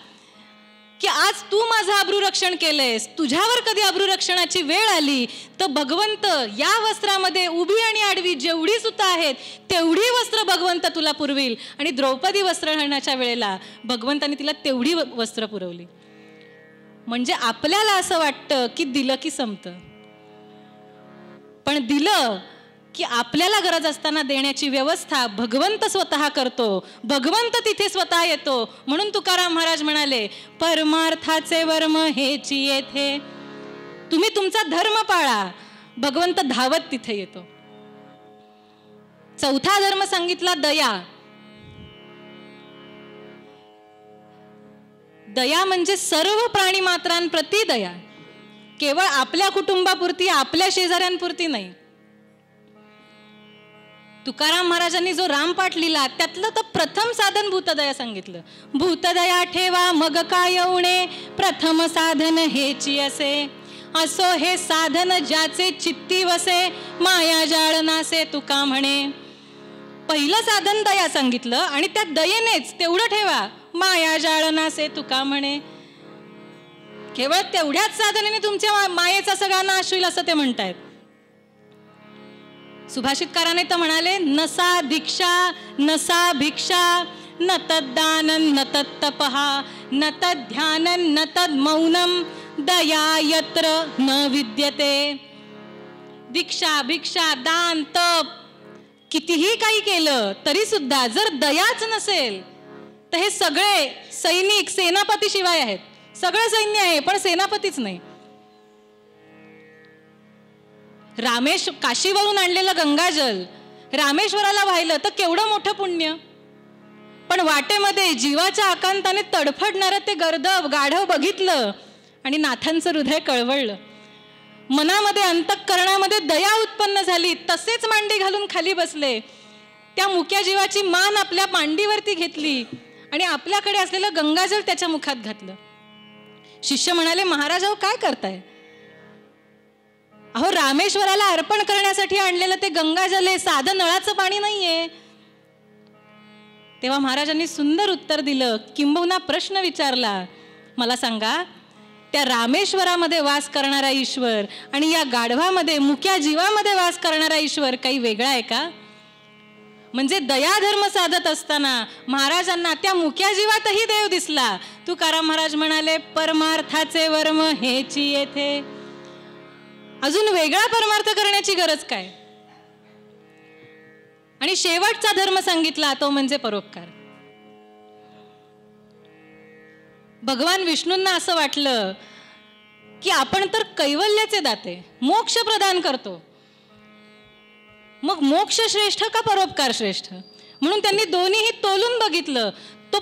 की आज तू माझं अब्रूरक्षण केलंयस, तुझ्यावर कधी अब्रूरक्षणाची वेळ आली तर भगवंत या वस्त्रामध्ये उभी आणि आडवी जेवढी सुद्धा आहेत तेवढी वस्त्र भगवंत तुला पुरविल. आणि द्रौपदी वस्त्र घालण्याच्या वेळेला भगवंताने तिला तेवढी वस्त्र पुरवली. म्हणजे आपल्याला असं वाटतं की दिलं की संपतं, पण दिलं की आपल्याला गरज असताना देण्याची व्यवस्था भगवंत स्वतः करतो, भगवंत तिथे स्वतः येतो. म्हणून तुकाराम महाराज म्हणाले, परमार्थाचे वर्म हेची येथे. तुम्ही तुमचा धर्म पाळा, भगवंत धावत तिथे येतो. चौथा धर्म सांगितला दया. दया म्हणजे सर्व प्राणी मात्रांप्रती दया, केवळ आपल्या कुटुंबापुरती, आपल्या शेजाऱ्यांपुरती नाही. तुकाराम महाराजांनी जो रामपाठ लिहिला त्यातलं तर प्रथम साधन भूतदया सांगितलं. भूतदया ठेवा मग काय उणे, प्रथम साधन हेची असे. असो हे साधन ज्याचे चित्ती वसे, माया जाळ नासे तुका म्हणे. पहिलं साधन दया सांगितलं आणि त्या दयेनेच तेवढं ठेवा, माया जाळ नासे तुका म्हणे. केवळ तेवढ्याच साधनेने तुमच्या मायेचा सगळा नाश होईल असं ते म्हणतायत. सुभाषितकाराने तर म्हणाले, नसा दीक्षा नसा भिक्षा, न तद्दानन न तत्तपहा, न तद्ध्यानन न तद्मौनम, दया यत्र न विद्यते. दीक्षा भिक्षा दान तप कितीही काही केलं तरी सुद्धा जर दयाच नसेल तर हे सगळे सैनिक सेनापती शिवाय आहेत. सगळं सैन्य आहे पण सेनापतीच नाही. काशीवरून आणलेलं गंगाजल रामेश्वराला वाहिलं तर केवढं मोठं पुण्य, पण वाटेमध्ये जीवाच्या आकांताने तडफडणारं ते गर्दभ गाढव बघितलं आणि नाथांचं हृदय कळवळलं. मनामध्ये अंतःकरणामध्ये दया उत्पन्न झाली. तसेच मांडी घालून खाली बसले. त्या मुक्या जीवाची मान आपल्या मांडीवरती घेतली आणि आपल्याकडे असलेलं गंगाजल त्याच्या मुखात घातलं. शिष्य म्हणाले, महाराज अहो काय करताय? अहो रामेश्वराला अर्पण करण्यासाठी आणलेलं ते गंगाजल आहे, साधं नळाचं पाणी नाहीये. तेव्हा महाराजांनी सुंदर उत्तर दिलं, किंबहुना प्रश्न विचारला. मला सांगा, त्या रामेश्वरामध्ये वास करणारा ईश्वर आणि या गाढवामध्ये मुक्या जीवामध्ये वास करणारा ईश्वर काही वेगळा आहे का? म्हणजे दयाधर्म साधत असताना महाराजांना त्या मुक्या जीवातही देव दिसला. तुकाराम महाराज म्हणाले, परमार्थाचे वर्म हेची येथे. अजून वेगळा परमार्थ करण्याची गरज काय? आणि शेवटचा धर्म सांगितला तो म्हणजे परोपकार. भगवान विष्णूंना असं वाटलं की आपण तर कैवल्याचे दाते, मोक्ष प्रदान करतो, मग मोक्ष श्रेष्ठ का परोपकार श्रेष्ठ? म्हणून त्यांनी दोन्हीही तोलून बघितलं. तो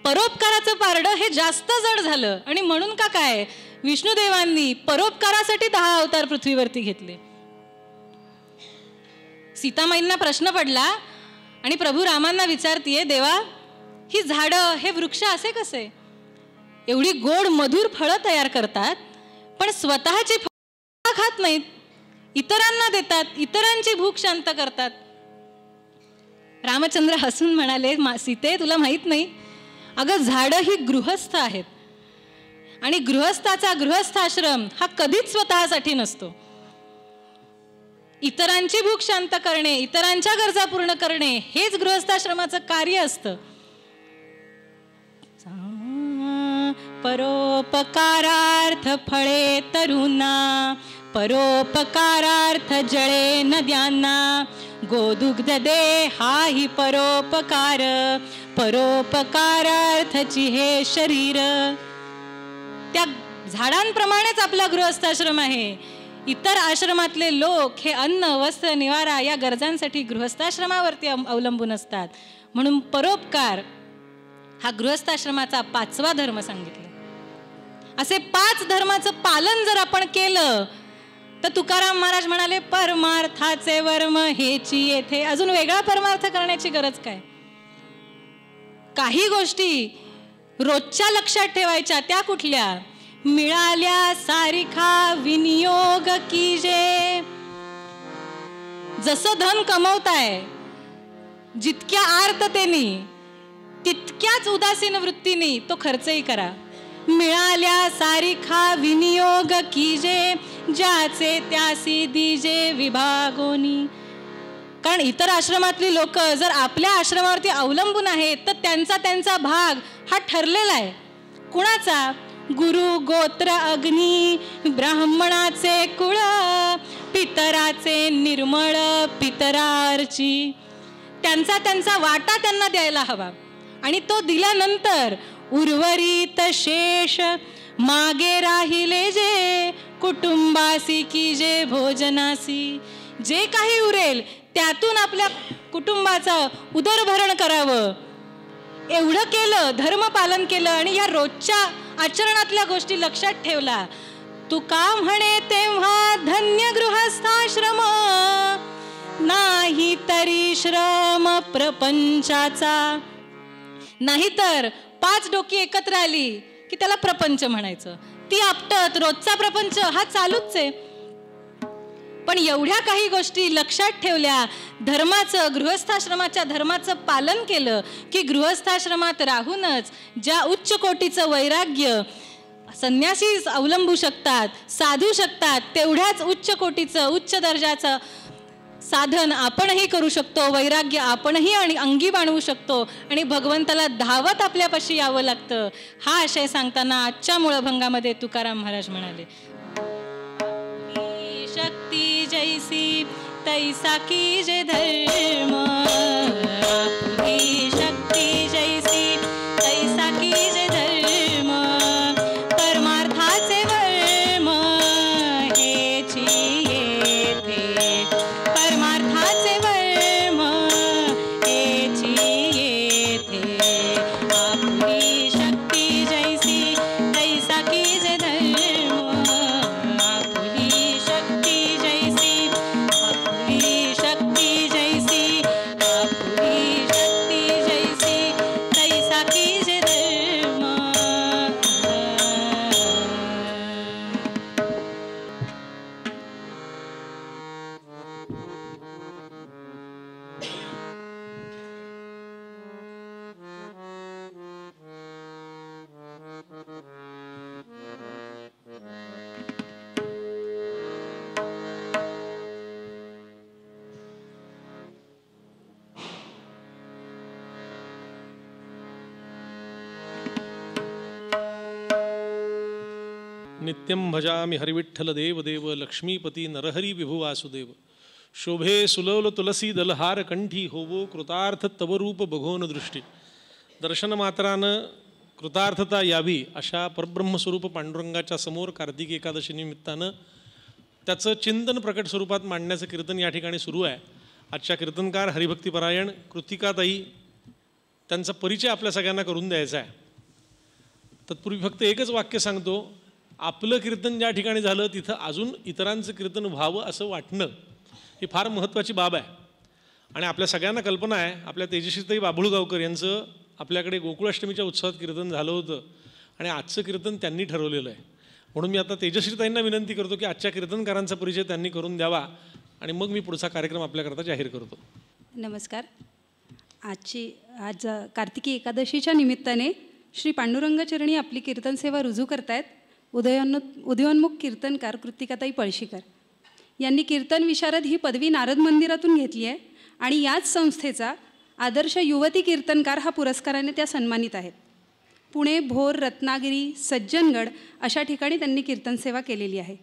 परोपकाराचं पारडं हे जास्त जड झालं आणि म्हणून का काय विष्णुदेवांनी परोपकारासाठी 10 अवतार पृथ्वीवरती घेतले. सीतामाईंना प्रश्न पडला आणि प्रभू रामांना विचारतीये, देवा ही झाडं हे वृक्ष असे कसे एवढी गोड मधुर फळं तयार करतात पण स्वतःची फळं खात नाहीत, इतरांना देतात, इतरांची भूक शांत करतात. रामचंद्र हसून म्हणाले, सीते तुला माहित नाही, अगं झाडं ही गृहस्थ आहेत आणि गृहस्थाचा गृहस्थाश्रम हा कधीच स्वतःसाठी नसतो. इतरांची भूक शांत करणे, इतरांच्या गरजा पूर्ण करणे हेच गृहस्थाश्रमाचं कार्य असतं. परोपकारार्थ फळे तरुणा, परोपकारार्थ जळे नद्यांना, गोदुग्ध दे हा ही परोपकार, परोपकारार्थची हे शरीर. त्या झाडांप्रमाणेच आपला गृहस्थाश्रम आहे. इतर आश्रमातले लोक हे अन्न वस्त्र निवारा या गरजांसाठी गृहस्थाश्रमावरती अवलंबून असतात. म्हणून परोपकार हा गृहस्थाश्रमाचा 5वा धर्म सांगितला. असे 5 धर्माचं पालन जर आपण केलं तर तुकाराम महाराज म्हणाले, परमार्थाचे वर्म हेची येथे. अजून वेगळा परमार्थ करण्याची गरज काय? काही गोष्टी रोजच्या लक्षात ठेवायच्या. त्या कुठल्या? मिळाल्या सारिखा विनियोग कीजे. जसं धन कमवताय जितक्या आर्ततेने तितक्याच उदासीन वृत्तीने तो खर्चही करा. मिळाल्या सारिखा विनियोग कीजे, ज्याचे त्यासी दिजे विभागोनी. कारण इतर आश्रमातली लोक जर आपल्या आश्रमावरती अवलंबून आहेत तर त्यांचा भाग हा ठरलेला आहे. कुणाचा? गुरु गोत्र अग्नी, ब्राह्मणाचे कुळ, पितराचे निर्मळ पितरार्ची. त्यांचा वाटा त्यांना द्यायला हवा. आणि तो दिल्यानंतर उर्वरित शेष मागे राहिले जे, कुटुंबासी की जे भोजनासी. जे काही उरेल त्यातून आपल्या कुटुंबाचं उदरभरण करावं. एवढं केलं, धर्मपालन केलं आणि या रोजच्या आचरणातल्या गोष्टी लक्षात ठेवला. तुका म्हणे तेव्हा धन्य गृहस्थाश्रम, नाही तरी श्रम प्रपंचाचा. नाहीतर 5 डोकी एकत्र आली की त्याला प्रपंच म्हणायचं. ती आपटत रोजचा प्रपंच हा चालूच आहे. पण एवढ्या काही गोष्टी लक्षात ठेवल्या, धर्माचं, गृहस्थाश्रमाच्या धर्माचं पालन केलं की गृहस्थाश्रमात राहूनच ज्या उच्च कोटीचं वैराग्य संन्यासी अवलंबू शकतात, साधू शकतात, तेवढ्याच उच्च कोटीचं, उच्च दर्जाचं साधन आपणही करू शकतो. वैराग्य आपणही अंगी बाणवू शकतो आणि भगवंताला धावत आपल्यापाशी यावं लागतं. हा आशय सांगताना आजच्या मूळभंगामध्ये तुकाराम महाराज म्हणाले, शक्ती जैसी तैसा कीजे धर्म, आपली शक्ती जैसी तैसा कीजे धर्म, परमार्थाचे वर्म हेची येथे, परमार्थाचे वर्म हेची येथे, आपली शक्ती जैसी तैसा कीजे धर्म, आपली शक्ती जैसी, आपली शक्ती जैसी, आपली शक्ती जैसी तैसा कीजे धर्म. नित्यं भजामि हरिविठ्ठल देव देव, लक्ष्मीपती नरहरी विभु वासुदेव. शोभे सुलवल तुलसी दलहार कंठी, होवो कृतार्थ तव रूप बघोन दृष्टी. दर्शन मात्रानं कृतार्थता यावी अशा परब्रह्मस्वरूप पांडुरंगाच्या समोर कार्तिक एकादशी निमित्तानं त्याचं चिंतन प्रकट स्वरूपात मांडण्याचं कीर्तन या ठिकाणी सुरू आहे. आजच्या कीर्तनकार हरिभक्तीपरायण कृतिकाताई, त्यांचा परिचय आपल्या सगळ्यांना करून द्यायचा आहे. तत्पूर्वी फक्त एकच वाक्य सांगतो, आपलं कीर्तन ज्या ठिकाणी झालं तिथं अजून इतरांचं कीर्तन व्हावं असं वाटणं ही फार महत्त्वाची बाब आहे. आणि आपल्या सगळ्यांना कल्पना आहे, आपल्या तेजश्रीताई बाभुळगावकर यांचं आपल्याकडे गोकुळाष्टमीच्या उत्सवात कीर्तन झालं होतं आणि आजचं कीर्तन त्यांनी ठरवलेलं आहे. म्हणून मी आता तेजश्रीताईंना विनंती करतो की आजच्या कीर्तनकारांचा परिचय त्यांनी करून द्यावा आणि मग मी पुढचा कार्यक्रम आपल्याकरता जाहीर करतो. नमस्कार. आज कार्तिकी एकादशीच्या निमित्ताने श्री पांडुरंगचरणी आपली कीर्तनसेवा रुजू करतायत उदयोन्मुख कीर्तनकार कृतिकाताई पळशीकर यांनी कीर्तन विशारद ही पदवी नारद मंदिरातून घेतली आहे आणि याच संस्थेचा आदर्श युवती कीर्तनकार हा पुरस्काराने त्या सन्मानित आहेत. पुणे, भोर, रत्नागिरी, सज्जनगड अशा ठिकाणी त्यांनी कीर्तनसेवा केलेली आहे.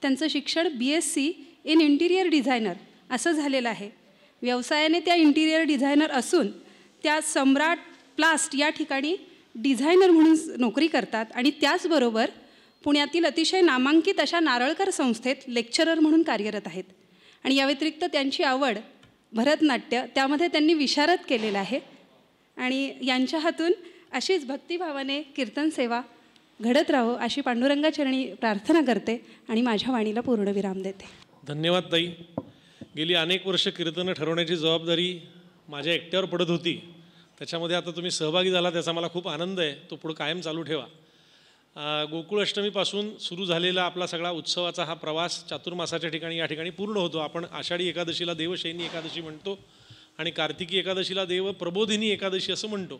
त्यांचं शिक्षण BSc इन इंटिरियर डिझायनर असं झालेलं आहे. व्यवसायाने त्या इंटिरियर डिझायनर असून त्या सम्राट प्लास्ट या ठिकाणी डिझायनर म्हणून नोकरी करतात आणि त्याचबरोबर पुण्यातील अतिशय नामांकित अशा नारळकर संस्थेत लेक्चरर म्हणून कार्यरत आहेत. आणि या व्यतिरिक्त त्यांची आवड भरतनाट्य, त्यामध्ये त्यांनी विशारद केलेलं आहे. आणि यांच्या हातून अशीच भक्तिभावाने कीर्तनसेवा घडत राहो अशी पांडुरंगाचरणी प्रार्थना करते आणि माझ्या वाणीला पूर्णविराम देते. धन्यवाद ताई. गेली अनेक वर्ष कीर्तनं ठरवण्याची जबाबदारी माझ्या एकट्यावर पडत होती. त्याच्यामध्ये आता तुम्ही सहभागी झाला त्याचा मला खूप आनंद आहे. तो पुढं कायम चालू ठेवा. गोकुळ अष्टमीपासून सुरू झालेला आपला सगळा उत्सवाचा हा प्रवास चातुर्मासाच्या ठिकाणी या ठिकाणी पूर्ण होतो. आपण आषाढी एकादशीला देवशयनी एकादशी म्हणतो आणि कार्तिकी एकादशीला देव प्रबोधिनी एकादशी असं म्हणतो.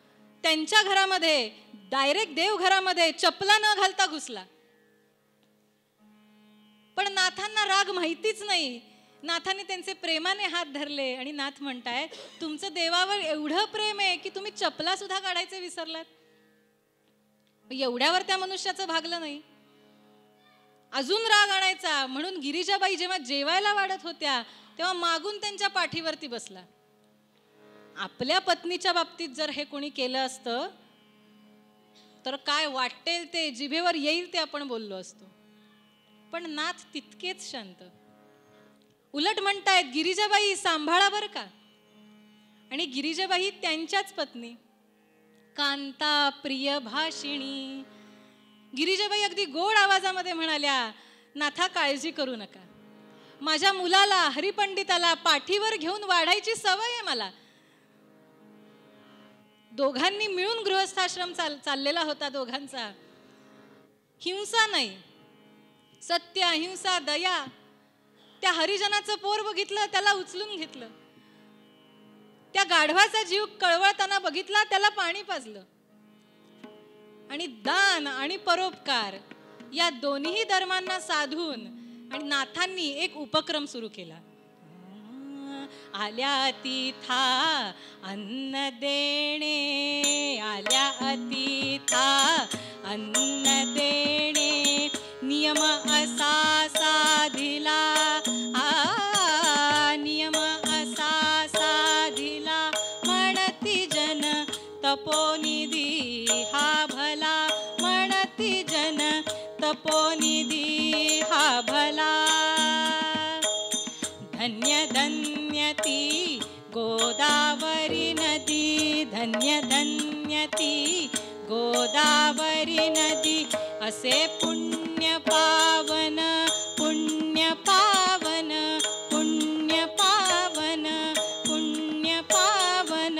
त्यांच्या घरामध्ये, डायरेक्ट देवघरामध्ये चपला न घालता घुसला. पण नाथांना राग माहितीच नाही. नाथांनी त्यांचे प्रेमाने हात धरले आणि नाथ म्हणतायत, तुमचं देवावर एवढं प्रेम आहे की तुम्ही चपला सुद्धा काढायचे विसरलात. एवढ्यावर त्या मनुष्याचं भागलं नाही. अजून राग आणायचा म्हणून गिरिजाबाई जेव्हा जेवायला वाढत होत्या तेव्हा मागून त्यांच्या पाठीवरती बसला. आपल्या पत्नीच्या बाबतीत जर हे कोणी केलं असतं तर काय वाटेल ते, जिभेवर येईल ते आपण बोललो असतो. पण नाथ तितकेच शांत. उलट म्हणतायत, गिरिजाबाई सांभाळा बर का. आणि गिरिजाबाई त्यांच्याच पत्नी, कांता प्रिय भाषिणी. गिरिजाबाई अगदी गोड आवाजामध्ये म्हणाल्या, नाथा काळजी करू नका, माझ्या मुलाला हरिपंडिताला पाठीवर घेऊन वाढायची सवय आहे मला. दोघांनी मिळून गृहस्थाश्रम चाललेला होता दोघांचा. हिंसा नाही, सत्य अहिंसा दया. त्या हरिजनाचं पोर बघितलं त्याला उचलून घेतलं, त्या गाढवाचा जीव कळवळताना बघितला त्याला पाणी पाजलं. आणि दान आणि परोपकार या दोन्ही धर्मांना साधून आणि नाथांनी एक उपक्रम सुरू केला. आल्या तिथा अन्न देणे, आल्या तिथा अन्न देणे, नियम असा साधिला, नियम असा साधिला, म्हणती जन तपोनिधी हा भला, म्हणती जन तपोनिधी हा भला. धन्य धन्य ती गोदावरी नदी, धन्य धन्य ती गोदावरी नदी, असे पुण्य पावन, पुण्य पावन, पुण्य पावन, पुण्य पावन.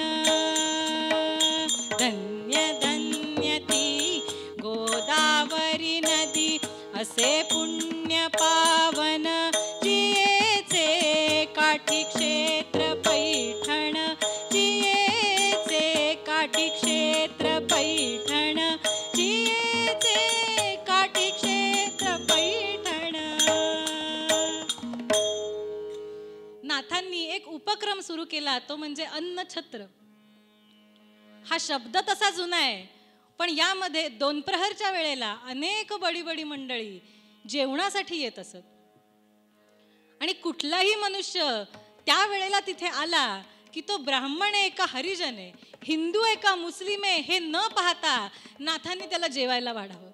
धन्य धन्य ती गोदावरी नदी, असे पुण्य पावन, जियेचे काठी क्षेत्र पैठण, जियेचे काठी क्षेत्र पैठण, जियेचे काठी क्षेत्र पैठण. नाथांनी एक उपक्रम सुरू केला, तो म्हणजे अन्नछत्र. हा शब्द तसा जुना आहे, पण यामध्ये दोन प्रहरच्या वेळेला अनेक बडी बडी मंडळी जेवणासाठी येत असत. आणि कुठलाही मनुष्य त्या वेळेला तिथे आला की तो ब्राह्मण आहे का हरिजन आहे, हिंदू आहे का मुस्लिम आहे, हे न पाहता नाथांनी त्याला जेवायला वाढावं.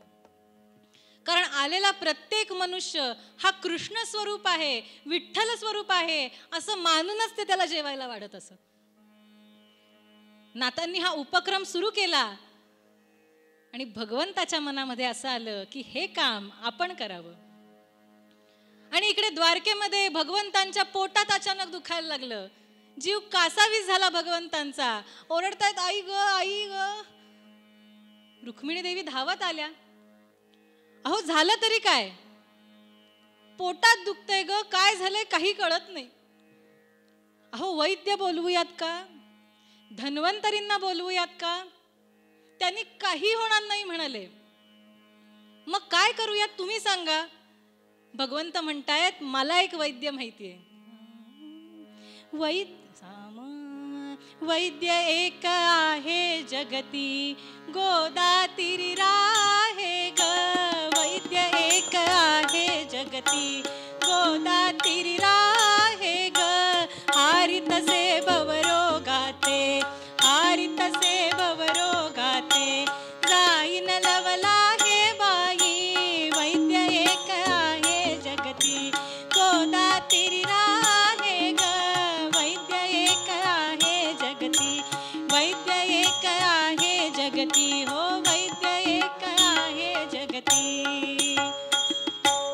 कारण आलेला प्रत्येक मनुष्य हा कृष्ण स्वरूप आहे, विठ्ठल स्वरूप आहे असं मानूनच ते त्याला जेवायला वाढत असत. नाथांनी हा उपक्रम सुरू केला आणि भगवंताच्या मनामध्ये असं आलं की हे काम आपण करावं. आणि इकडे द्वारकेमध्ये भगवंतांच्या पोटात अचानक दुखायला लागलं. जीव कासावीस झाला भगवंतांचा. ओरडतायत, आई ग आई ग. रुक्मिणी देवी धावत आल्या. अहो झालं तरी काय, पोटात दुखतंय ग, काय झालंय काही कळत नाही. अहो वैद्य बोलवूयात का, धन्वंतरींना बोलवूयात का, त्यांनी काही होणार नाही म्हणाले. मग काय करूयात तुम्ही सांगा. भगवंत म्हणतायत, मला एक वैद्य माहितीये. वैद्य एक आहे जगती, गोदातीरी राहे ग. वैद्य एक आहे जगती, गोदातीरी राहे ग. हारित से भवरोगाते, हारित से भवरोगाते, जाईन लवला हे बाई. वैद्य एक आहे जगती, गोदातीरी राहे ग. वैद्य एक आहे जगती, वैद्य एक आहे जगती, हो वैद्य एक आहे जगती.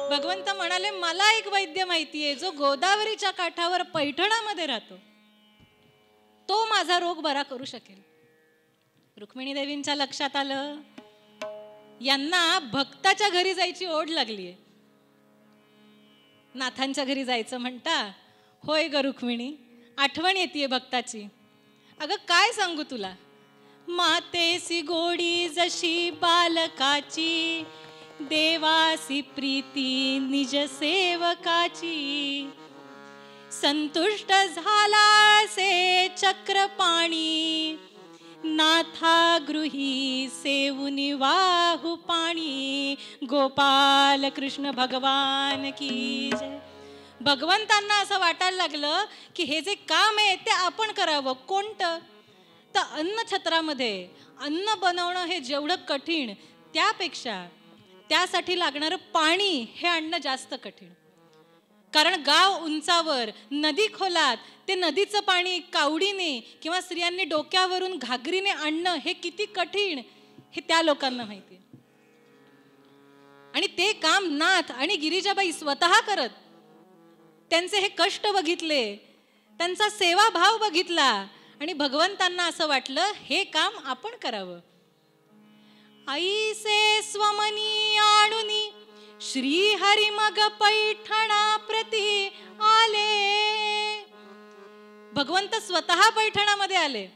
भगवंत म्हणाले, मला एक वैद्य माहितीये जो गोदावरीच्या काठावर पैठणामध्ये राहतो, तो माझा रोग बरा करू शकेल. रुक्मिणी देवींच्या लक्षात आलं, यांना भक्ताच्या घरी जायची ओढ लागलीये. नाथांच्या घरी जायचं म्हणता. होय ग रुक्मिणी, आठवण येतेय भक्ताची. अगं काय सांगू तुला, मातेसी गोडी जशी बालकाची, देवासी प्रीती निज सेवकाची. संतुष्ट झाला से चक्रपाणी, नाथा गृही सेवुनी वाहू पाणी. गोपाल कृष्ण भगवान की जय. भगवंतांना असं वाटायला लागलं की हे जे काम आहे ते आपण करावं. कोणतं? तर अन्नछत्रामध्ये अन्न बनवणं हे जेवढं कठीण, त्यापेक्षा त्यासाठी लागणारं पाणी हे आणणं जास्त कठीण. कारण गाव उंचावर, नदी खोलात, ते नदीचं पाणी कावडीने किंवा स्त्रियांनी डोक्यावरून घागरीने आणणं हे किती कठीण हे त्या लोकांना माहिती. आणि ते काम नाथ आणि गिरिजाबाई स्वतः करत. त्यांचे हे कष्ट बघितले, त्यांचा सेवाभाव बघितला आणि भगवंतांना असं वाटलं हे काम आपण करावं. आईसे स्वमनी आणुनी श्री हरी मग पैठणा प्रती आले. भगवंत स्वतः पैठणामध्ये आले.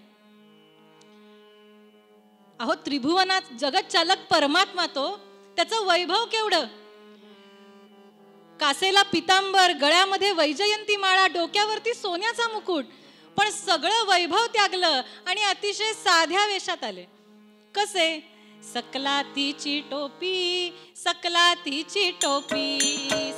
अहो, त्रिभुवनात जगत चालक परमात्मा तो, त्याचं वैभव केवढं. कासेला पितांबर, गळ्यामध्ये वैजयंती माळा, डोक्यावरती सोन्याचा मुकुट, पण सगळं वैभव त्यागलं आणि अतिशय साध्या वेशात आले. कसे? सकलातीची टोपी, सकलातीची टोपी,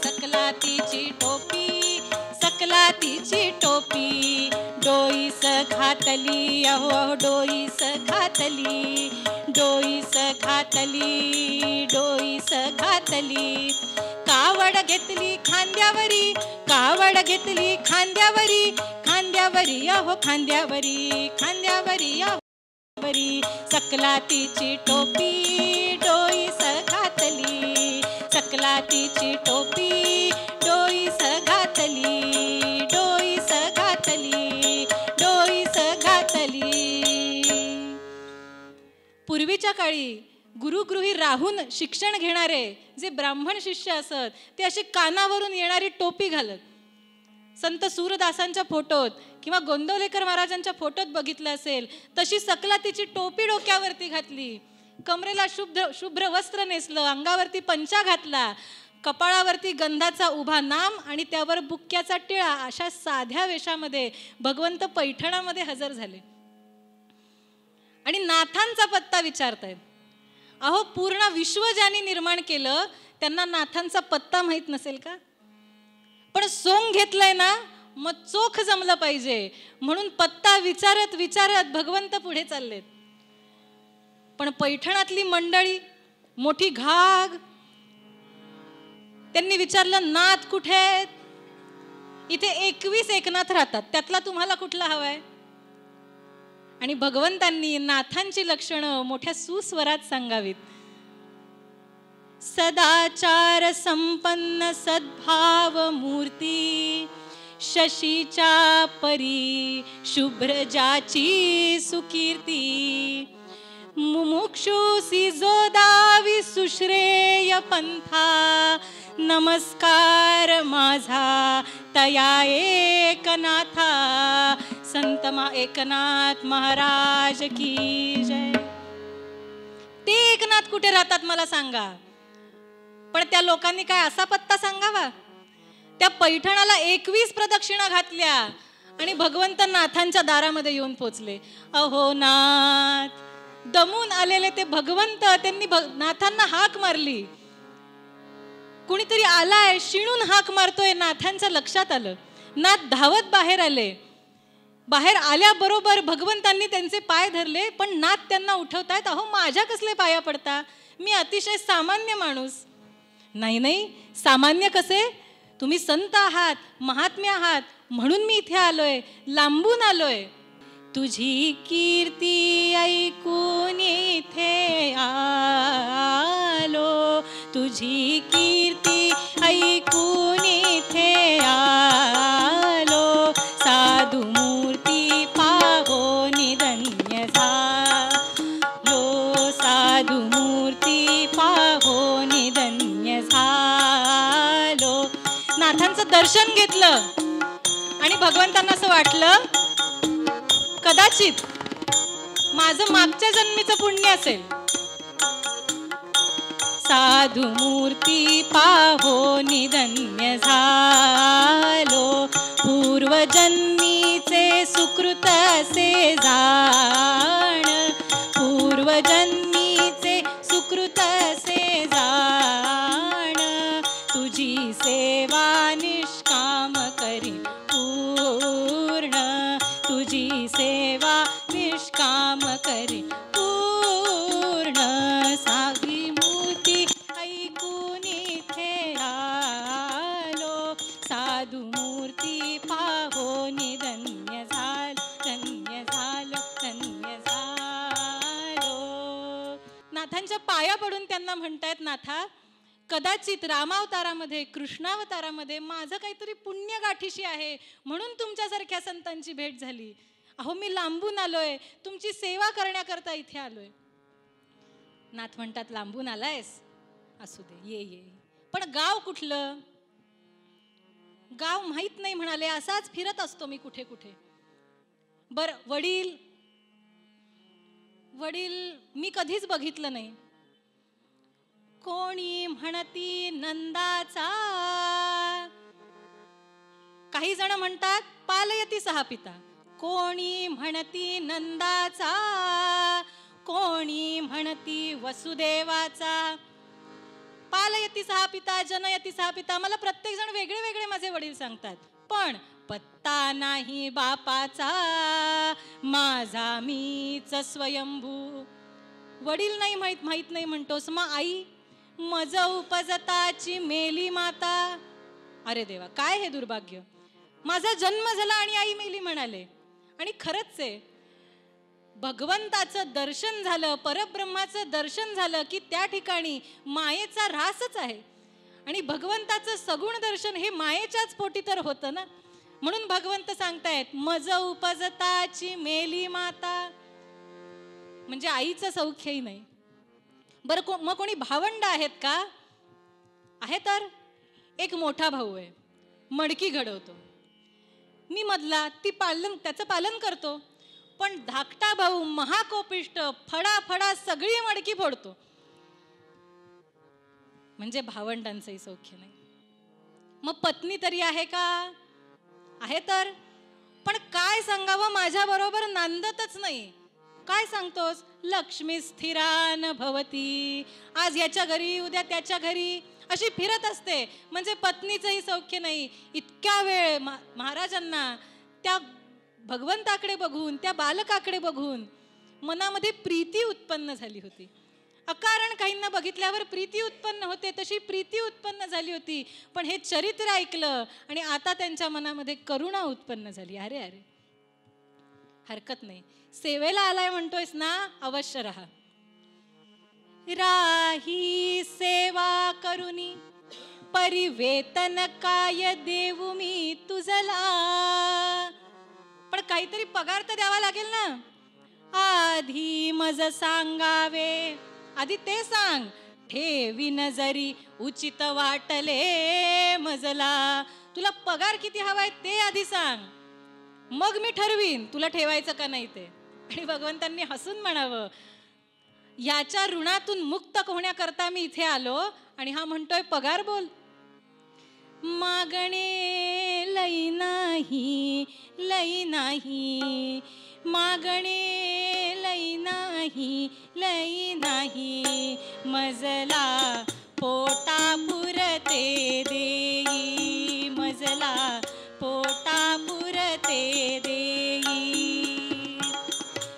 सकलातीची टोपी, सकलातीची टोपी. डोईस घातली, अहो डोईस घातली, डोईस घातली, डोईस घातली. कावड घेतली खांद्यावरी, कावड घेतली खांद्यावरी, खांद्यावरी अहो खांद्यावरी, खांद्यावरी अहो वरी. सकलातीची टोपी, डोईस घातली, सकलातीची टोपी, डोईस घातली, डोईस घातली, डोईस घातली. पूर्वीच्या काळी गुरुगृही राहून शिक्षण घेणारे जे ब्राह्मण शिष्य असत, ते अशी कानावरून येणारी टोपी घालत. संत सूरदासांच्या फोटोत किंवा गोंदवलेकर महाराजांच्या फोटोत बघितलं असेल तशी सकलातीची टोपी डोक्यावरती घातली, कमरेला शुभ्र वस्त्र नेसलं, अंगावरती पंचा घातला, कपाळावरती गंधाचा उभा नाम आणि त्यावर बुक्क्याचा टिळा. अशा साध्या वेशामध्ये भगवंत पैठणामध्ये हजर झाले आणि नाथांचा पत्ता विचारतायत. अहो, पूर्ण विश्व ज्यांनी निर्माण केलं त्यांना नाथांचा पत्ता माहीत नसेल का? पण सोंग घेतलंय ना, मग चोख जमलं पाहिजे म्हणून पत्ता विचारत विचारत भगवंत पुढे चाललेत. पण पैठणातली मंडळी मोठी घाग, त्यांनी विचारलं नाथ कुठे आहेत? इथे 21 एकनाथ राहतात, त्यातला तुम्हाला कुठला हवाय? आणि भगवंतांनी नाथांची लक्षणं मोठ्या सुस्वरात सांगावीत. सदाचार संपन्न सद्भाव मूर्ती, शशीच्या परी शुभ्र जाची सुकीर्ती. मुमुक्षुसी जो दावी सुश्रेय पंथा, नमस्कार माझा तया एकनाथा. संत एकनाथ महाराज की जय. ते एकनाथ कुठे राहतात मला सांगा. पण त्या लोकांनी काय असा पत्ता सांगावा? त्या पैठणाला 21 प्रदक्षिणा घातल्या आणि भगवंत नाथांच्या दारामध्ये येऊन पोचले. अहो नाथ, दमून आलेले ते भगवंत, त्यांनी नाथांना हाक मारली. कुणीतरी आलाय, शिणून हाक मारतोय. नाथांच्या लक्षात आलं. नाथ धावत बाहेर आले. बाहेर आल्याबरोबर भगवंतांनी त्यांचे पाय धरले, पण नाथ त्यांना उठवतायत. अहो माझ्या कसले पाया पडता? मी अतिशय सामान्य माणूस. नाही नाही, सामान्य कसे? तुम्ही संत आहात, महात्म्य आहात, म्हणून मी इथे आलोय, लांबून आलोय. तुझी कीर्ती ऐकून इथे आलो, तुझी कीर्ती ऐकून इथे आलो. साधू मूर्ती पाहो निधन्य झालो, साधू मूर्ती पाहो निधन्य झालो. नाथांचं दर्शन घेतलं आणि भगवंतांना असं वाटलं कदाचित माझं मागच्या जन्मीचं पुण्य असेल. साधू मूर्ती पाहो निधन्य झालो, पूर्वजन्मीचे सुकृत असे जाण, पूर्वजन्मीचे सुकृत असे जाण, तुझी सेवा निष्काम करी पूर्ण, तुझी सेवा निष्काम करी पूर्ण. साधी मूर्ती ऐकून इथे आलो, साधू मूर्ती पाहो निधन्य झालो, धन्य झालो, धन्य झालो. नाथांच्या पाया पडून त्यांना म्हणतायत, नाथा कदाचित रामावतारामध्ये कृष्णावतारामध्ये माझं काहीतरी पुण्य गाठीशी आहे म्हणून तुमच्यासारख्या संतांची भेट झाली. अहो मी लांबून आलोय, तुमची सेवा करण्याकरता इथे आलोय. नाथ म्हणतात, लांबून आलायस, असू दे, ये ये, पण गाव कुठलं? गाव माहित नाही म्हणाले, असाच फिरत असतो मी कुठे कुठे. बर वडील, वडील मी कधीच बघितलं नाही. कोणी म्हणती नंदाचा, काही जण म्हणतात पालयती सहा पिता. कोणी म्हणती नंदाचा, कोणी म्हणती वसुदेवाचा. पालयती सहा पिता, जनयती सहा पिता. मला प्रत्येक जण वेगळे वेगळे माझे वडील सांगतात, पण पत्ता नाही बापाचा, माझा मीच स्वयंभू. वडील नाही माहित नाही म्हणतोस, मग आई? मज उपजताची मेली माता. अरे देवा, काय हे दुर्भाग्य. माझा जन्म झाला आणि आई मेली म्हणाले. आणि खरंच आहे, भगवंताचं दर्शन झालं, परब्रह्माचं दर्शन झालं की त्या ठिकाणी मायेचा ऱ्हासच आहे. आणि भगवंताचं सगुण दर्शन हे मायेच्याच पोटी तर होतं ना. म्हणून भगवंत सांगतायत, मज उपजताची मेली माता, म्हणजे आईचं सौख्यही नाही. बरं मग कोणी भावंड आहेत का? आहे तर. एक मोठा भाऊ आहे, मडकी घडवतो, मी मधला, त्याचं पालन करतो. पण धाकटा भाऊ महाकोपिष्ट, फडाफडा सगळी मडकी फोडतो. म्हणजे भावंडांचंही सौख्य नाही. मग पत्नी तरी आहे का? आहे तर. पण काय सांगावं, माझ्या बरोबर नांदतच नाही. काय सांगतोस? लक्ष्मी स्थिरान भवती, आज याच्या घरी उद्या त्याच्या घरी अशी फिरत असते. म्हणजे पत्नीचंही सौख्य नाही. इतक्या वेळ महाराजांना त्या भगवंताकडे बघून, त्या बालकाकडे बघून मनामध्ये प्रीती उत्पन्न झाली होती. अकारण काहींना बघितल्यावर प्रीती उत्पन्न होते, तशी प्रीती उत्पन्न झाली होती. पण हे चरित्र ऐकलं आणि आता त्यांच्या मनामध्ये करुणा उत्पन्न झाली. अरे अरे, हरकत नाही, सेवेला आलाय म्हणतोयस ना, अवश्य राहा. राही सेवा करुनी, परिवेतन काय देऊ मी तुझला. पण काहीतरी पगार तर द्यावा लागेल ना. आधी मज सांगावे, आधी ते सांग. ठेवी नजरी उचित वाटले मजला. तुला पगार किती हवाय ते आधी सांग, मग मी ठरवीन तुला ठेवायचं का नाही ते. आणि भगवंतांनी हसून म्हणावं, याच्या ऋणातून मुक्त होण्याकरता मी इथे आलो. आणि हा म्हणतोय पगार बोल. मागणे लई नाही, लई नाही, मागणे लई नाही, लई नाही, मजला पोटा पुरते देई, मजला पोटा पुरते देई.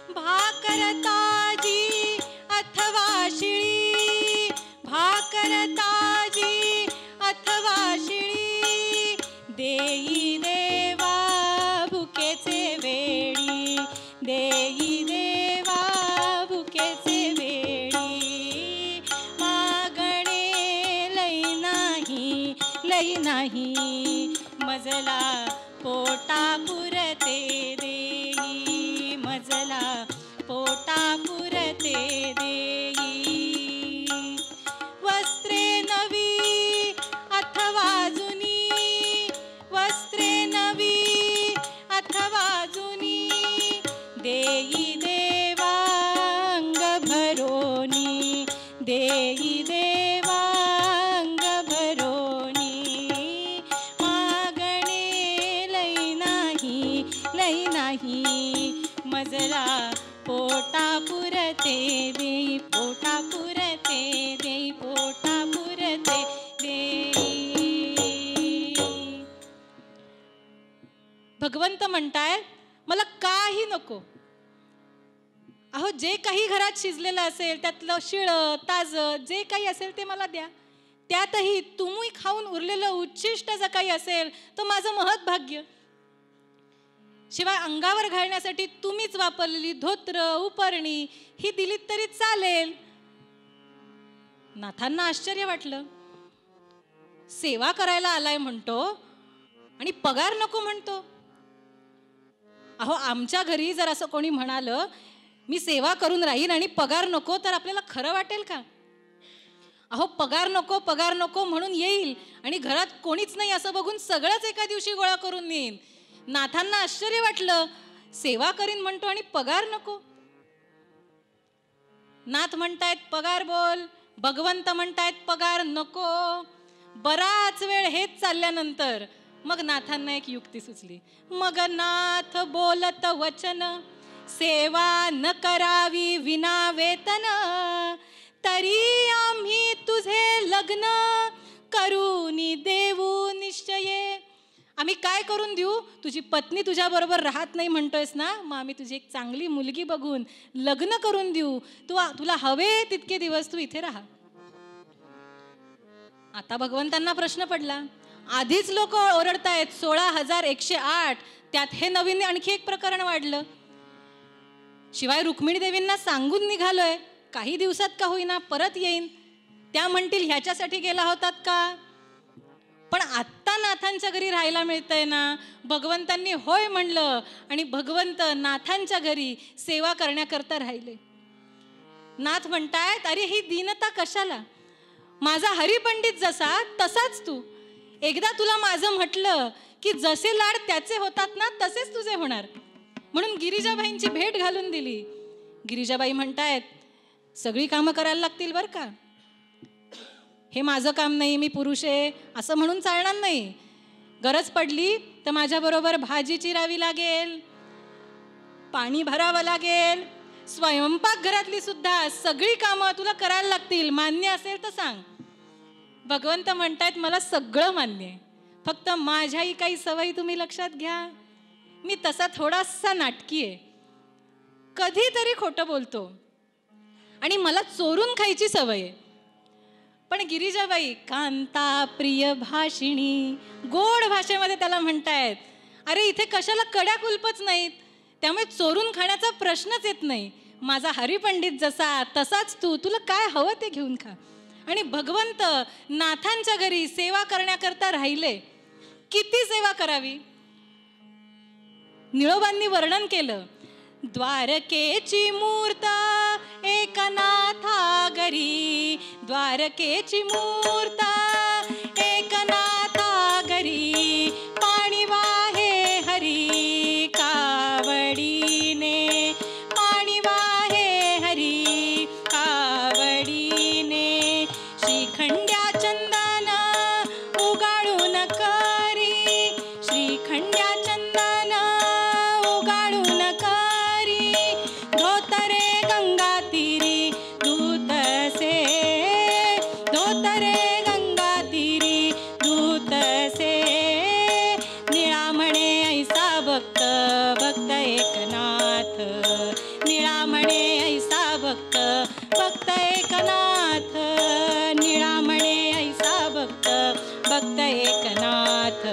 भाकर ताजी अथवा शिळी, भाकर ताजी अथवा शिळी, देई देवा भुकेचे वेळी, देई देवा भुकेचे वेळी. मागणे लई नाही, लई नाही, मजला पोटा पुरते देई, मजला पोटा पुरते देई. वस्त्रे नवी अथवा जुनी, वस्त्रे नवी अथवा जुनी, देई देवा नाही मजला पोटा पुरते देई पोटा पुरते देई पोटा पुरते देई. भगवंत म्हणताय मला काही नको. अहो जे काही घरात शिजलेलं असेल त्यातलं शिळं ताजं जे काही असेल ते मला द्या. त्यातही तुम्ही खाऊन उरलेलं उच्छिष्ट जर काही असेल तर माझं महत् भाग्य. शिवाय अंगावर घालण्यासाठी तुम्हीच वापरलेली धोत्र उपरणी ही दिलीत तरी चालेल. नाथांना आश्चर्य वाटलं. सेवा करायला आलाय म्हणतो आणि पगार नको म्हणतो. अहो आमच्या घरी जर असं कोणी म्हणालं मी सेवा करून राहीन आणि पगार नको तर आपल्याला खरं वाटेल का? अहो पगार नको म्हणून येईल आणि घरात कोणीच नाही असं बघून सगळंच एका दिवशी गोळा करून नेईन. नाथांना आश्चर्य वाटलं. सेवा करीन म्हणतो आणि पगार नको. नाथ म्हणतायत पगार बोल, भगवंत म्हणतायत पगार नको. बराच वेळ हेच चालल्यानंतर मग नाथांना एक युक्ती सुचली. मग नाथ बोलत वचन सेवा न करावी विना वेतन तरी आम्ही तुझे लग्न करूनी देऊ निश्चये. आम्ही काय करून देऊ? तुझी पत्नी तुझ्या बरोबर राहत नाही म्हणतोयस ना, मग आम्ही तुझी एक चांगली मुलगी बघून लग्न करून देऊ. तुला हवे तितके दिवस तू इथे राहा. आता भगवंतांना प्रश्न पडला. आधीच लोक ओरडतायत 16,108 त्यात हे नवीन आणखी एक प्रकरण वाढलं. शिवाय रुक्मिणी देवींना सांगून निघालोय काही दिवसात का होईना परत येईन. त्या म्हणतील ह्याच्यासाठी गेला होतात का? पण आत्ता नाथांच्या घरी राहायला मिळतंय ना. भगवंतांनी होय म्हणलं आणि भगवंत नाथांच्या घरी सेवा करण्याकरता राहिले. नाथ म्हणतायत अरे ही दीनता कशाला? माझा हरिपंडित जसा तसाच तू. एकदा तुला माझं म्हटलं की जसे लाड त्याचे होतात ना तसेच तुझे होणार. म्हणून गिरिजाबाईंची भेट घालून दिली. गिरिजाबाई म्हणतायत सगळी कामं करायला लागतील बरं का. हे माझं काम नाही, मी पुरुष आहे असं म्हणून चालणार नाही. गरज पडली तर माझ्याबरोबर भाजी चिरावी लागेल, पाणी भरावं लागेल, स्वयंपाक घरातली सुद्धा सगळी कामं तुला करायला लागतील. मान्य असेल तर सांग. भगवंत म्हणतायत मला सगळं मान्य आहे, फक्त माझ्याही काही सवयी तुम्ही लक्षात घ्या. मी तसा थोडासा नाटकी आहे, कधीतरी खोटं बोलतो आणि मला चोरून खायची सवय आहे. पण गिरिजाबाई कांता प्रिय भाषिणी गोड भाषेमध्ये त्याला म्हणतायत अरे इथे कशाला कड्या कुलपच नाहीत, त्यामुळे चोरून खाण्याचा प्रश्नच येत नाही. माझा हरिपंडित जसा तसाच तू, तुला काय हवं ते घेऊन खा. आणि भगवंत नाथांच्या घरी सेवा करण्याकरता राहिले. किती सेवा करावी? निळोबांनी वर्णन केलं. द्वारकेची मूर्त एकनाथा घरी, द्वारकेची मूर्त एकनाथा घरी, पाणी वाहे हरी कावडीने, पाणी वाहे हरी कावडीने, श्रीखंड्या चंदन उगाळून करी, श्रीखंड्या चंदन उगाळून करी, धोतरे गंगा तीरी दूतसे, धोतरे गंगा तीरी दूतसे, निळा म्हणे ऐसा भक्त भक्त एकनाथ, निळा म्हणे ऐसा भक्त भक्त एकनाथ, निळा म्हणे ऐसा भक्त भक्त एकनाथ.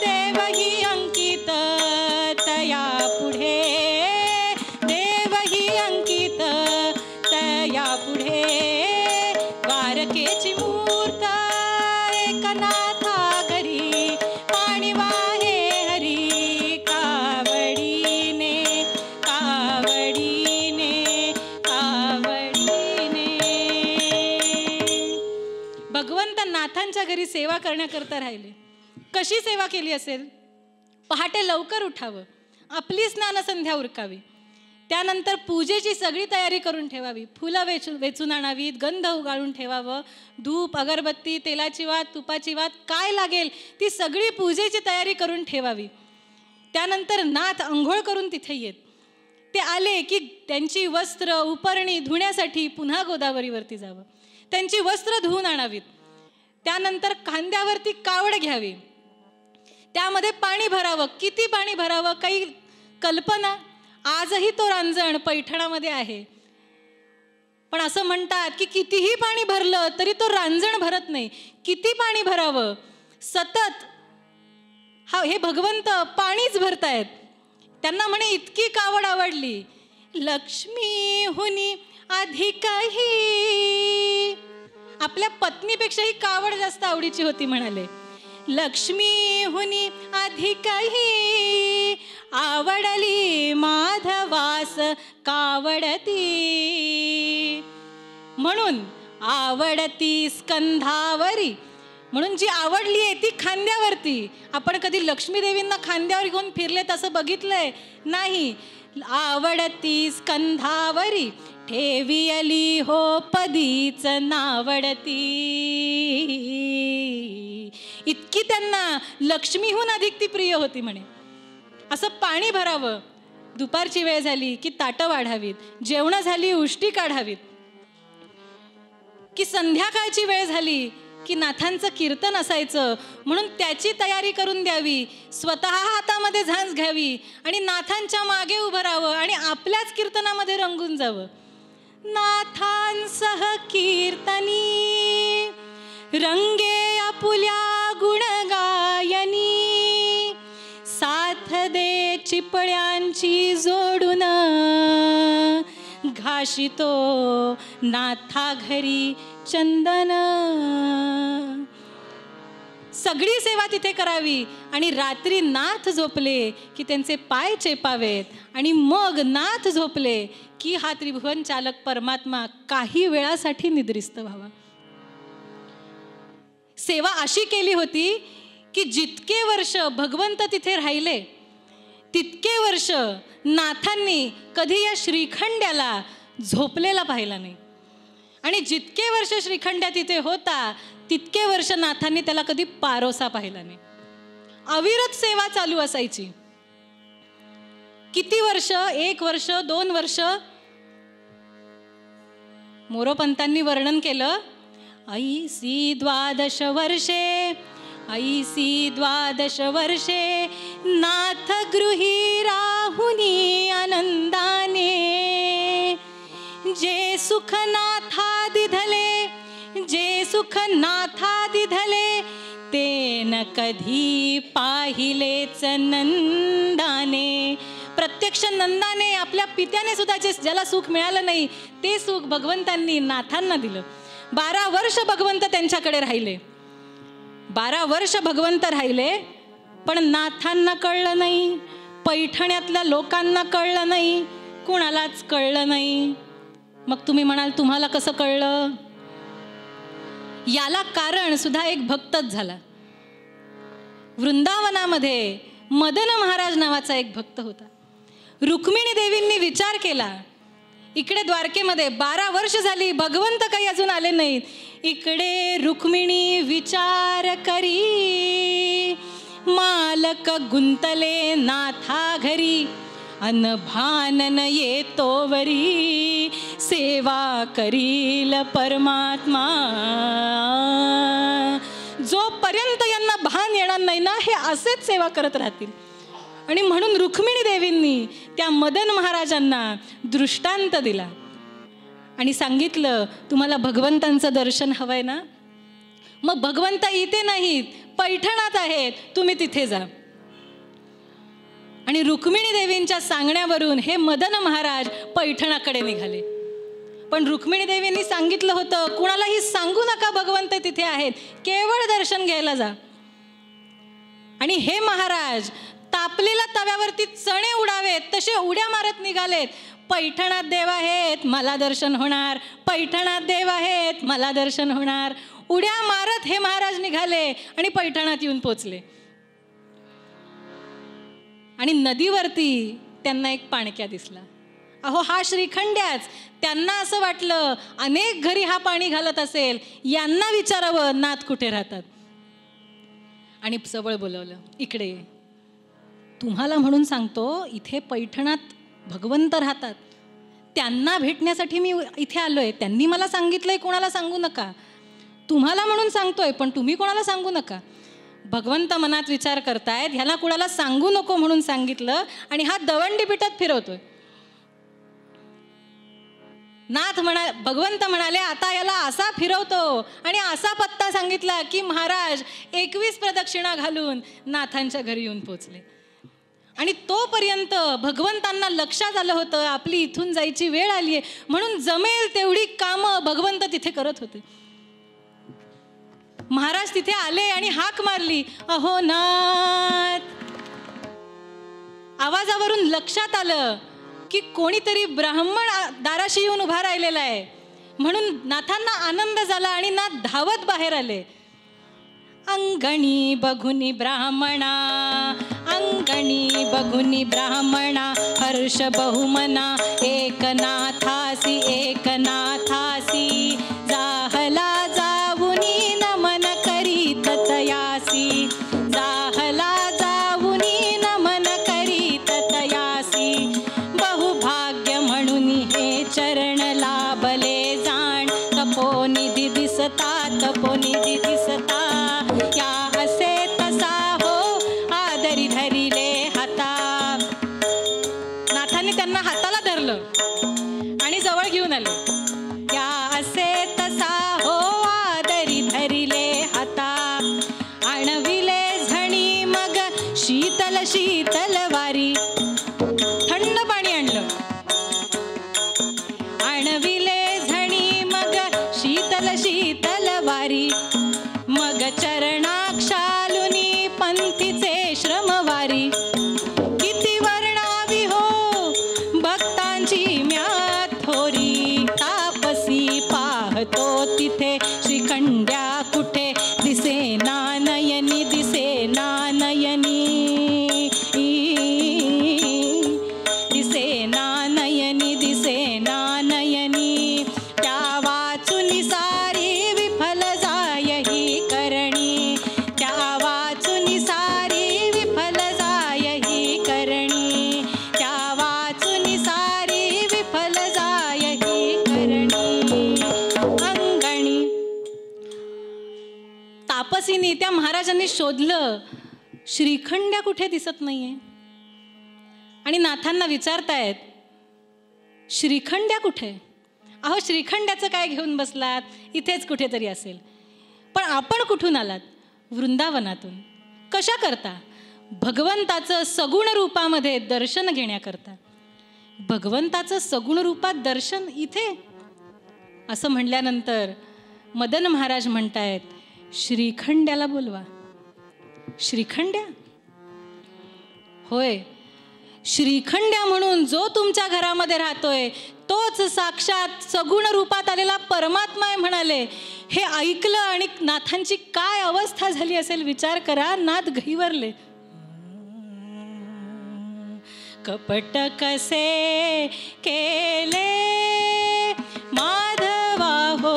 देवही अंकित तया पुढे, देवही अंकित तया पुढे, द्वारकेची मूर्त एकनाथा घरी, पाणी वाहे हरी कावडीने, कावडीने, कावडीने. भगवंत नाथांच्या घरी सेवा करण्याकरता राहिले. कशी सेवा केली असेल? पहाटे लवकर उठावं, आपली स्नानसंध्या उरकावी, त्यानंतर पूजेची सगळी तयारी करून ठेवावी, फुलं वेचून आणावीत, गंध उगाळून ठेवावं, धूप अगरबत्ती तेलाची वात तुपाची वात काय लागेल ती सगळी पूजेची तयारी करून ठेवावी. त्यानंतर नाथ अंघोळ करून तिथे येत. ते आले की त्यांची वस्त्र उपरणी धुण्यासाठी पुन्हा गोदावरीवरती जावं, त्यांची वस्त्र धुवून आणावीत. त्यानंतर खांद्यावरती कावड घ्यावी, त्यामध्ये पाणी भरावं. किती पाणी भरावं काही कल्पना? आजही तो रांजण पैठणामध्ये आहे. पण असं म्हणतात की कितीही पाणी भरलं तरी तो रांजण भरत नाही. किती पाणी भरावं? सतत हे भगवंत पाणीच भरतायत. त्यांना म्हणे इतकी कावड आवडली. लक्ष्मी हुनी अधिकही, आपल्या पत्नीपेक्षाही कावड जास्त आवडीची होती म्हणाले. लक्ष्मी हुनी अधिकही आवडली माधवास कावडती. म्हणून आवडती स्कंधावरी, म्हणून जी आवडली आहे ती खांद्यावरती. आपण कधी लक्ष्मी देवींना खांद्यावर घेऊन फिरले तसं बघितलंय? नाही. आवडती स्कंधावरी ठेवियली हो पदीच नावडती. इतकी त्यांना लक्ष्मीहून अधिक ती प्रिय होती म्हणे. असं पाणी भरावं. दुपारची वेळ झाली की ताटं वाढावीत, जेवणं झाली उष्टी काढावीत, की संध्याकाळची वेळ झाली की नाथांचं कीर्तन असायचं म्हणून त्याची तयारी करून द्यावी. स्वतः हातामध्ये झांज घ्यावी आणि नाथांच्या मागे उभं राहावं आणि आपल्याच कीर्तनामध्ये रंगून जावं. नाथांसह कीर्तनी रंगे आपुल्या गुणगायनी. साथ दे चिपळ्यांची जोडून घाशितो नाथा घरी चंदन. सगळी सेवा तिथे करावी आणि रात्री नाथ झोपले की त्यांचे पाय चेपावेत आणि मग नाथ झोपले की हा त्रिभुवन चालक परमात्मा काही वेळासाठी निद्रिस्त व्हावा. सेवा अशी केली होती की जितके वर्ष भगवंत तिथे राहिले तितके वर्ष नाथांनी कधी या श्रीखंड्याला झोपलेला पाहिला नाही. आणि जितके वर्ष श्रीखंड्या तिथे होता तितके वर्ष नाथांनी त्याला कधी पारोसा पाहिला नाही. अविरत सेवा चालू असायची. किती वर्ष? 1 वर्ष, 2 वर्ष. मोरोपंतांनी वर्णन केलं, ऐसी 12 वर्षे, ऐसी 12 वर्षे नाथ गृही राहुनी आनंदाने. जे सुख नाथा दिधले, जे सुख नाथा दिधले ते न कधी पाहिलेच नंदाने. प्रत्यक्ष नंदाने आपल्या पित्याने सुद्धा ज्याला सुख मिळालं नाही ते सुख भगवंतांनी नाथांना दिलं. 12 वर्ष भगवंत त्यांच्याकडे राहिले. 12 वर्ष भगवंत राहिले पण नाथांना कळलं नाही, पैठण्यातल्या लोकांना कळलं नाही, कुणालाच कळलं नाही. मग तुम्ही म्हणाल तुम्हाला कसं कळलं? याला कारण सुद्धा एक भक्तच झाला. वृंदावनामध्ये मदन महाराज नावाचा एक भक्त होता. रुक्मिणी देवींनी विचार केला, इकडे द्वारकेमध्ये 12 वर्ष झाली भगवंत काही अजून आले नाहीत. इकडे रुक्मिणी विचार करी, मालक गुंतले नाथा घरी, अन भानन येतो वरी, सेवा करील परमात्मा. जोपर्यंत यांना भान येणार नाही ना हे असेच सेवा करत राहतील. आणि म्हणून रुक्मिणी देवींनी त्या मदन महाराजांना दृष्टांत दिला आणि सांगितलं, तुम्हाला भगवंतांचं दर्शन हवंय ना, मग भगवंत इथे नाहीत, पैठणात आहेत, तुम्ही तिथे जा. आणि रुक्मिणी देवींच्या सांगण्यावरून हे मदन महाराज पैठणाकडे निघाले. पण रुक्मिणी देवींनी सांगितलं होतं, कुणालाही सांगू नका भगवंत तिथे आहेत, केवळ दर्शन घ्यायला जा. आणि हे महाराज तापलेल्या तव्यावरती चणे उडावेत तसे उड्या मारत निघालेत. पैठणात देव आहेत, मला दर्शन होणार, पैठणात देव आहेत, मला दर्शन होणार. उड्या मारत हे महाराज निघाले आणि पैठणात येऊन पोचले. आणि नदीवरती त्यांना एक पाणक्या दिसला. अहो हा श्रीखंड्याच. त्यांना असं वाटलं अनेक घरी हा पाणी घालत असेल, यांना विचारावं नाथ कुठे राहतात. आणि जवळ बोलवलं, इकडे ये. तुम्हाला म्हणून सांगतो, इथे पैठणात भगवंत राहतात, त्यांना भेटण्यासाठी मी इथे आलोय. त्यांनी मला सांगितलंय कोणाला सांगू नका. तुम्हाला म्हणून सांगतोय, पण तुम्ही कोणाला सांगू नका. भगवंत मनात विचार करतायत, ह्याला कुणाला सांगू नको म्हणून सांगितलं आणि हा दवंडी पिठात फिरवतोय. भगवंत म्हणाले, आता याला असा फिरवतो आणि असा पत्ता सांगितला की महाराज 21 प्रदक्षिणा घालून नाथांच्या घरी येऊन पोचले. आणि तोपर्यंत भगवंतांना लक्षात आलं होतं आपली इथून जायची वेळ आली आहे, म्हणून जमेल तेवढी कामं भगवंत तिथे करत होते. महाराज तिथे आले आणि हाक मारली, अहो नाथ. आवाजावरून लक्षात आलं की कोणीतरी ब्राह्मण दाराशी येऊन उभा राहिलेला आहे, म्हणून नाथांना आनंद झाला आणि नाथ धावत बाहेर आले. अंगणी बघुनी ब्राह्मणा, अंगणी बघुनी ब्राह्मणा, हर्ष बहुमना एकनाथासी एकनाथासी, जाहला जाऊनी नमन करीत तयासी, जाहला जाऊनी नमन करीत तयासी, बहुभाग्य म्हणून हे चरण लाभले जाण, तपोनिधी दिसता तपोनिधी दिसता, या असे तसा हो आदरी धरिले हाता. नाथांनी त्यांना हाताला धरलं आणि जवळ घेऊन आले. या असे तसा हो आदरी धरिले हाता, आणविले झणी मग शीतल शीतल वारी, थंड पाणी आणलं. आणविले झणी मग शीतल शीतल वारी, मग चरणाक्षालुनी पंथीचे श्रमवारी, किती वर्णावी हो भक्तांची म्या थोरी, तापसी पाहतो तिथे श्रीखंड्या कुठे दिसेना नयनी, दिसेना नयनी, दिसेना नयनी, दिसेना नयनी, त्या वाचुनी सारी विफल जाय ही करणी, त्या वाचुनी सारी विफल जाय ही करणी, त्या वाचुनी सारी विफल जाय ही करणी. अंगणी तापसीनी त्या महाराजांनी शोधलं, श्रीखंड्या कुठे दिसत नाहीये. आणि नाथांना विचारतायत, श्रीखंड्या कुठे? अहो श्रीखंड्याचं काय घेऊन बसलात, इथेच कुठेतरी असेल. पण आपण कुठून आलात? वृंदावनातून. कशा करता? भगवंताचं सगुण रूपामध्ये दर्शन घेण्याकरता. भगवंताचं सगुण रूपात दर्शन इथे, असं म्हणल्यानंतर मदन महाराज म्हणतायत, श्रीखंड्याला बोलवा. श्रीखंड्या? होय, श्रीखंड्या म्हणून जो तुमच्या घरामध्ये राहतोय तोच साक्षात सगुण रूपात आलेला परमात्मा आहे म्हणाले. हे ऐकलं आणि नाथांची काय अवस्था झाली असेल विचार करा. नाथ घहिवरले. कपट कसे केले माधवा हो,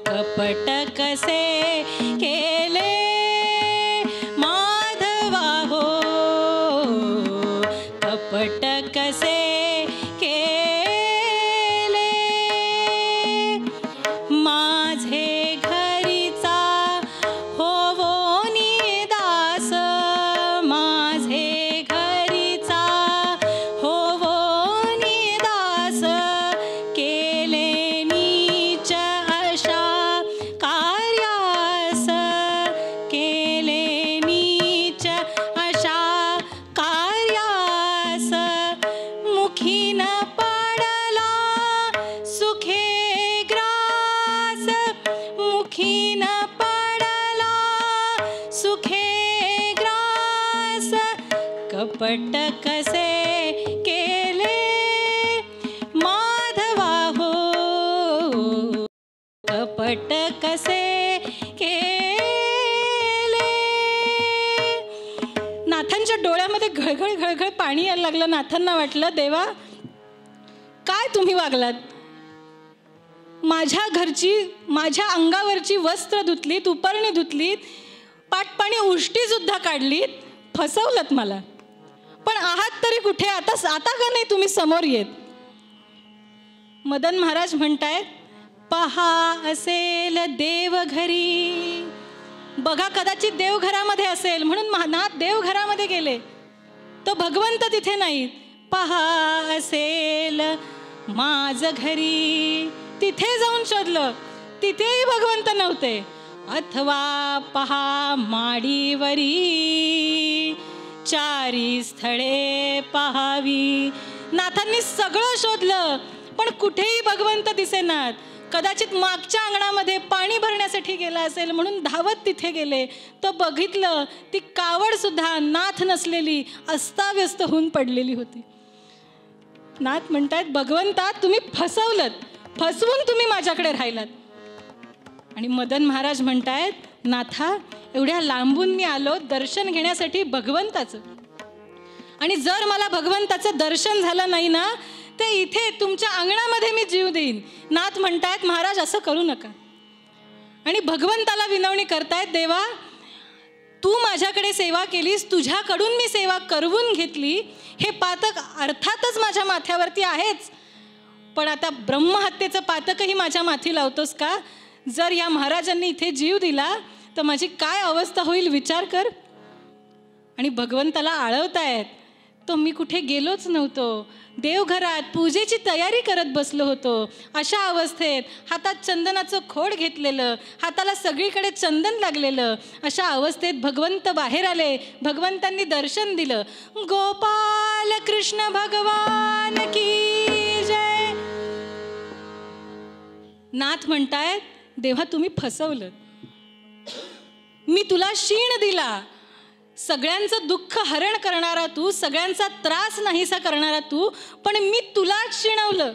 कपट कसे केले माधवा हो, कपट कसे केले माझे घरीचा होवो निदास, माझे घरीचा होवो निदास, केले नीच अशा कार्यास, केले नीच अशा कार्यास, मुखी न पडला सुखे ग्रास, मुखी न पडला सुखे ग्रास, कपट कसे केले माधवा हो, कपट कसे केले. नाथांच्या डोळ्यामध्ये घळघळ घळघळ पाणी यायला लागलं. नाथांना वाटलं, देवा काय तुम्ही वागलात. माझ्या घरची, माझ्या अंगावरची वस्त्र धुतलीत, उपरणी धुतलीत, पाटपाणी उष्टी सुद्धा काढलीत, फसवलत मला. पण आहात तरी कुठे? आता का नाही तुम्ही समोर येत? मदन महाराज म्हणतायत, पहा असेल देव घरी. बघा, कदाचित देवघरामध्ये असेल म्हणून नाथ देवघरामध्ये गेले, तो भगवंत तिथे नाहीत. पहा असेल माझ घरी, तिथे जाऊन शोधलं, तिथेही भगवंत नव्हते. अथवा पहा माडीवरी, चारी स्थळे पहावी. नाथांनी सगळं शोधलं पण कुठेही भगवंत दिसेनात. कदाचित मागच्या अंगणामध्ये पाणी भरण्यासाठी गेला असेल म्हणून धावत तिथे गेले. तो बघितलं, ती कावड सुद्धा नाथ नसलेली अस्ताव्यस्त होऊन पडलेली होती. नाथ म्हणतायत, भगवंता तुम्ही फसवून तुम्ही माझ्याकडे राहिलात. आणि मदन महाराज म्हणतायत, नाथा एवढ्या लांबून मी आलो दर्शन घेण्यासाठी भगवंताचं, आणि जर मला भगवंताचं दर्शन झालं नाही ना, ते इथे तुमच्या अंगणामध्ये मी जीव देईन. नाथ म्हणतायत, महाराज असं करू नका. आणि भगवंताला विनवणी करतायत, देवा तू माझ्याकडे सेवा केलीस, तुझ्याकडून मी सेवा करवून घेतली, हे पातक अर्थातच माझ्या माथ्यावरती आहेच, पण आता ब्रह्महत्येचं पातकही माझ्या माथी लावतोस का? जर या महाराजांनी इथे जीव दिला तर माझी काय अवस्था होईल विचार कर. आणि भगवंताला आळवतायत, तो मी कुठे गेलोच नव्हतो, देवघरात पूजेची तयारी करत बसलो होतो. अशा अवस्थेत हातात चंदनाचं खोड घेतलेलं, हाताला सगळीकडे चंदन लागलेलं, अशा अवस्थेत भगवंत बाहेर आले. भगवंतांनी दर्शन दिलं. गोपाल कृष्ण भगवान की जय. नाथ म्हणतायत, देवा तुम्ही फसवलं, मी तुला शीण दिला, सगळ्यांचं दुःख हरण करणारा तू, सगळ्यांचा त्रास नाहीसा करणारा तू, पण मी तुलाच शिणवलं.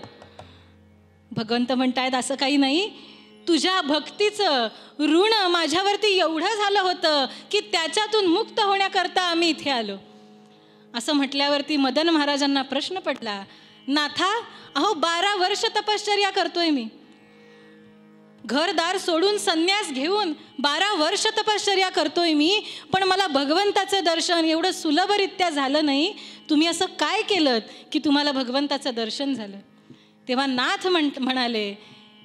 भगवंत म्हणतायत, असं काही नाही, तुझ्या भक्तीचं ऋण माझ्यावरती एवढं झालं होतं की त्याच्यातून मुक्त होण्याकरता आम्ही इथे आलो. असं म्हटल्यावरती मदन महाराजांना प्रश्न पडला, नाथा अहो 12 वर्ष तपश्चर्या करतोय मी, घरदार सोडून संन्यास घेऊन 12 वर्ष तपश्चर्या करतोय मी, पण मला भगवंताचं दर्शन एवढं सुलभरित्या झालं नाही. तुम्ही असं काय केलं की तुम्हाला भगवंताचं दर्शन झालं? तेव्हा नाथ म्हणाले,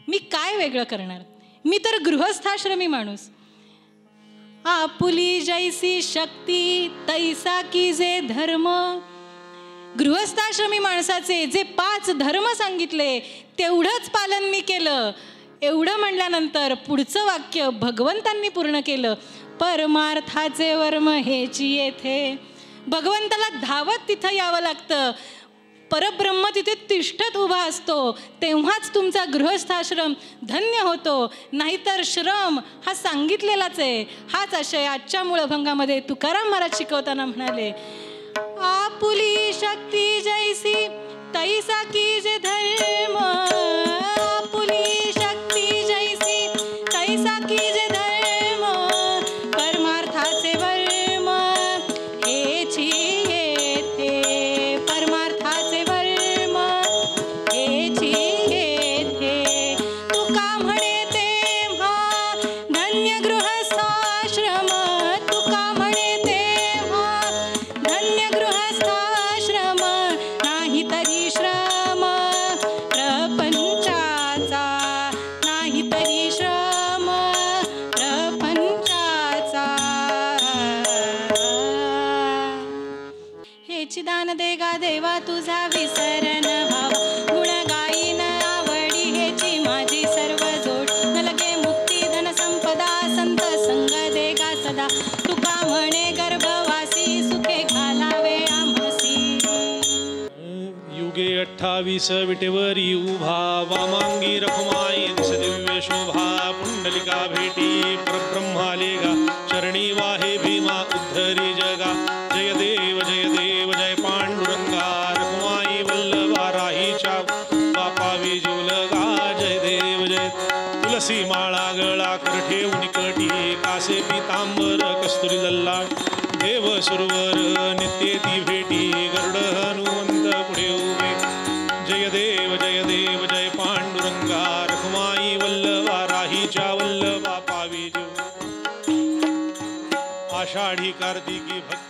मी काय वेगळं करणार, मी तर गृहस्थाश्रमी माणूस. आपुली जैसी शक्ती तैसा की जे धर्म. गृहस्थाश्रमी माणसाचे जे 5 धर्म सांगितले तेवढंच पालन मी केलं. एवढं म्हणल्यानंतर पुढचं वाक्य भगवंतांनी पूर्ण केलं, परमार्थाचे वर्म हेची येथे. भगवंताला धावत तिथं यावं लागतं. परब्रह्म तिथे तिष्ठत उभा असतो, तेव्हाच तुमचा गृहस्थाश्रम धन्य होतो. नाहीतर श्रम हा सांगितलेलाच आहे. हाच आशय आजच्या मूळभंगामध्ये तुकाराम महाराज शिकवताना म्हणाले, आपुली शक्ती जैसी तैसा की जे धर्म. आपुली शक्ती जैसी तैसा की जे धर्म. परमार्थाचे वर्म हेची येथे. परमार्थाचे वर्म हेची येथे. तुका म्हणे तेव्हा धन्य गृहस्थाश्रम. तुका म्हणे तेव्हा धन्य गृहस्थाश्रम. नाही तरी श्रम प्रपंचाचा. नाही तरी श्रम प्रपंचाचा. हेची दान दे गा देवा तुझा विसरण भाव. गुण गाईन आवडी हेची माझी सर्व जोड. न लगे मुक्ती धन संपदा संत संग दे गा सदा. तुका म्हणे गर्भवासी सुखे घालावे आम्हासी. युगे 28 विटेवरी उभा. वामांगी रखुमाई दिस दिव्य शोभा. पुंडलिका भेटी परब्रह्माले गा. चरणी वाहे भीमा उद्धरी जगा. जय देव जय पांडुरंगा. रखुमाई वल्लभा राहीच्या बापावी जीवलगा. जय देव जय. तुलसी माळा गळा कर ठेवून कटी. कासे पितांबर कस्तुरी लल्ला. देव सुरवर नित्ये ती भेटी. गरुड हनुमंत पुढे उभे. जय देव जय पांडुरंगा. रखुमाई वल्लभा राहीच्या वल्लभा पावी जीव. आषाढी कार्तिकी भक्त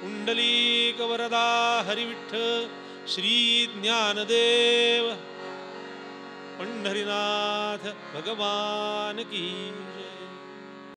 पुंडलीक वरदा हरिविठ्ठल श्री ज्ञानदेव पंढरीनाथ भगवान की जय.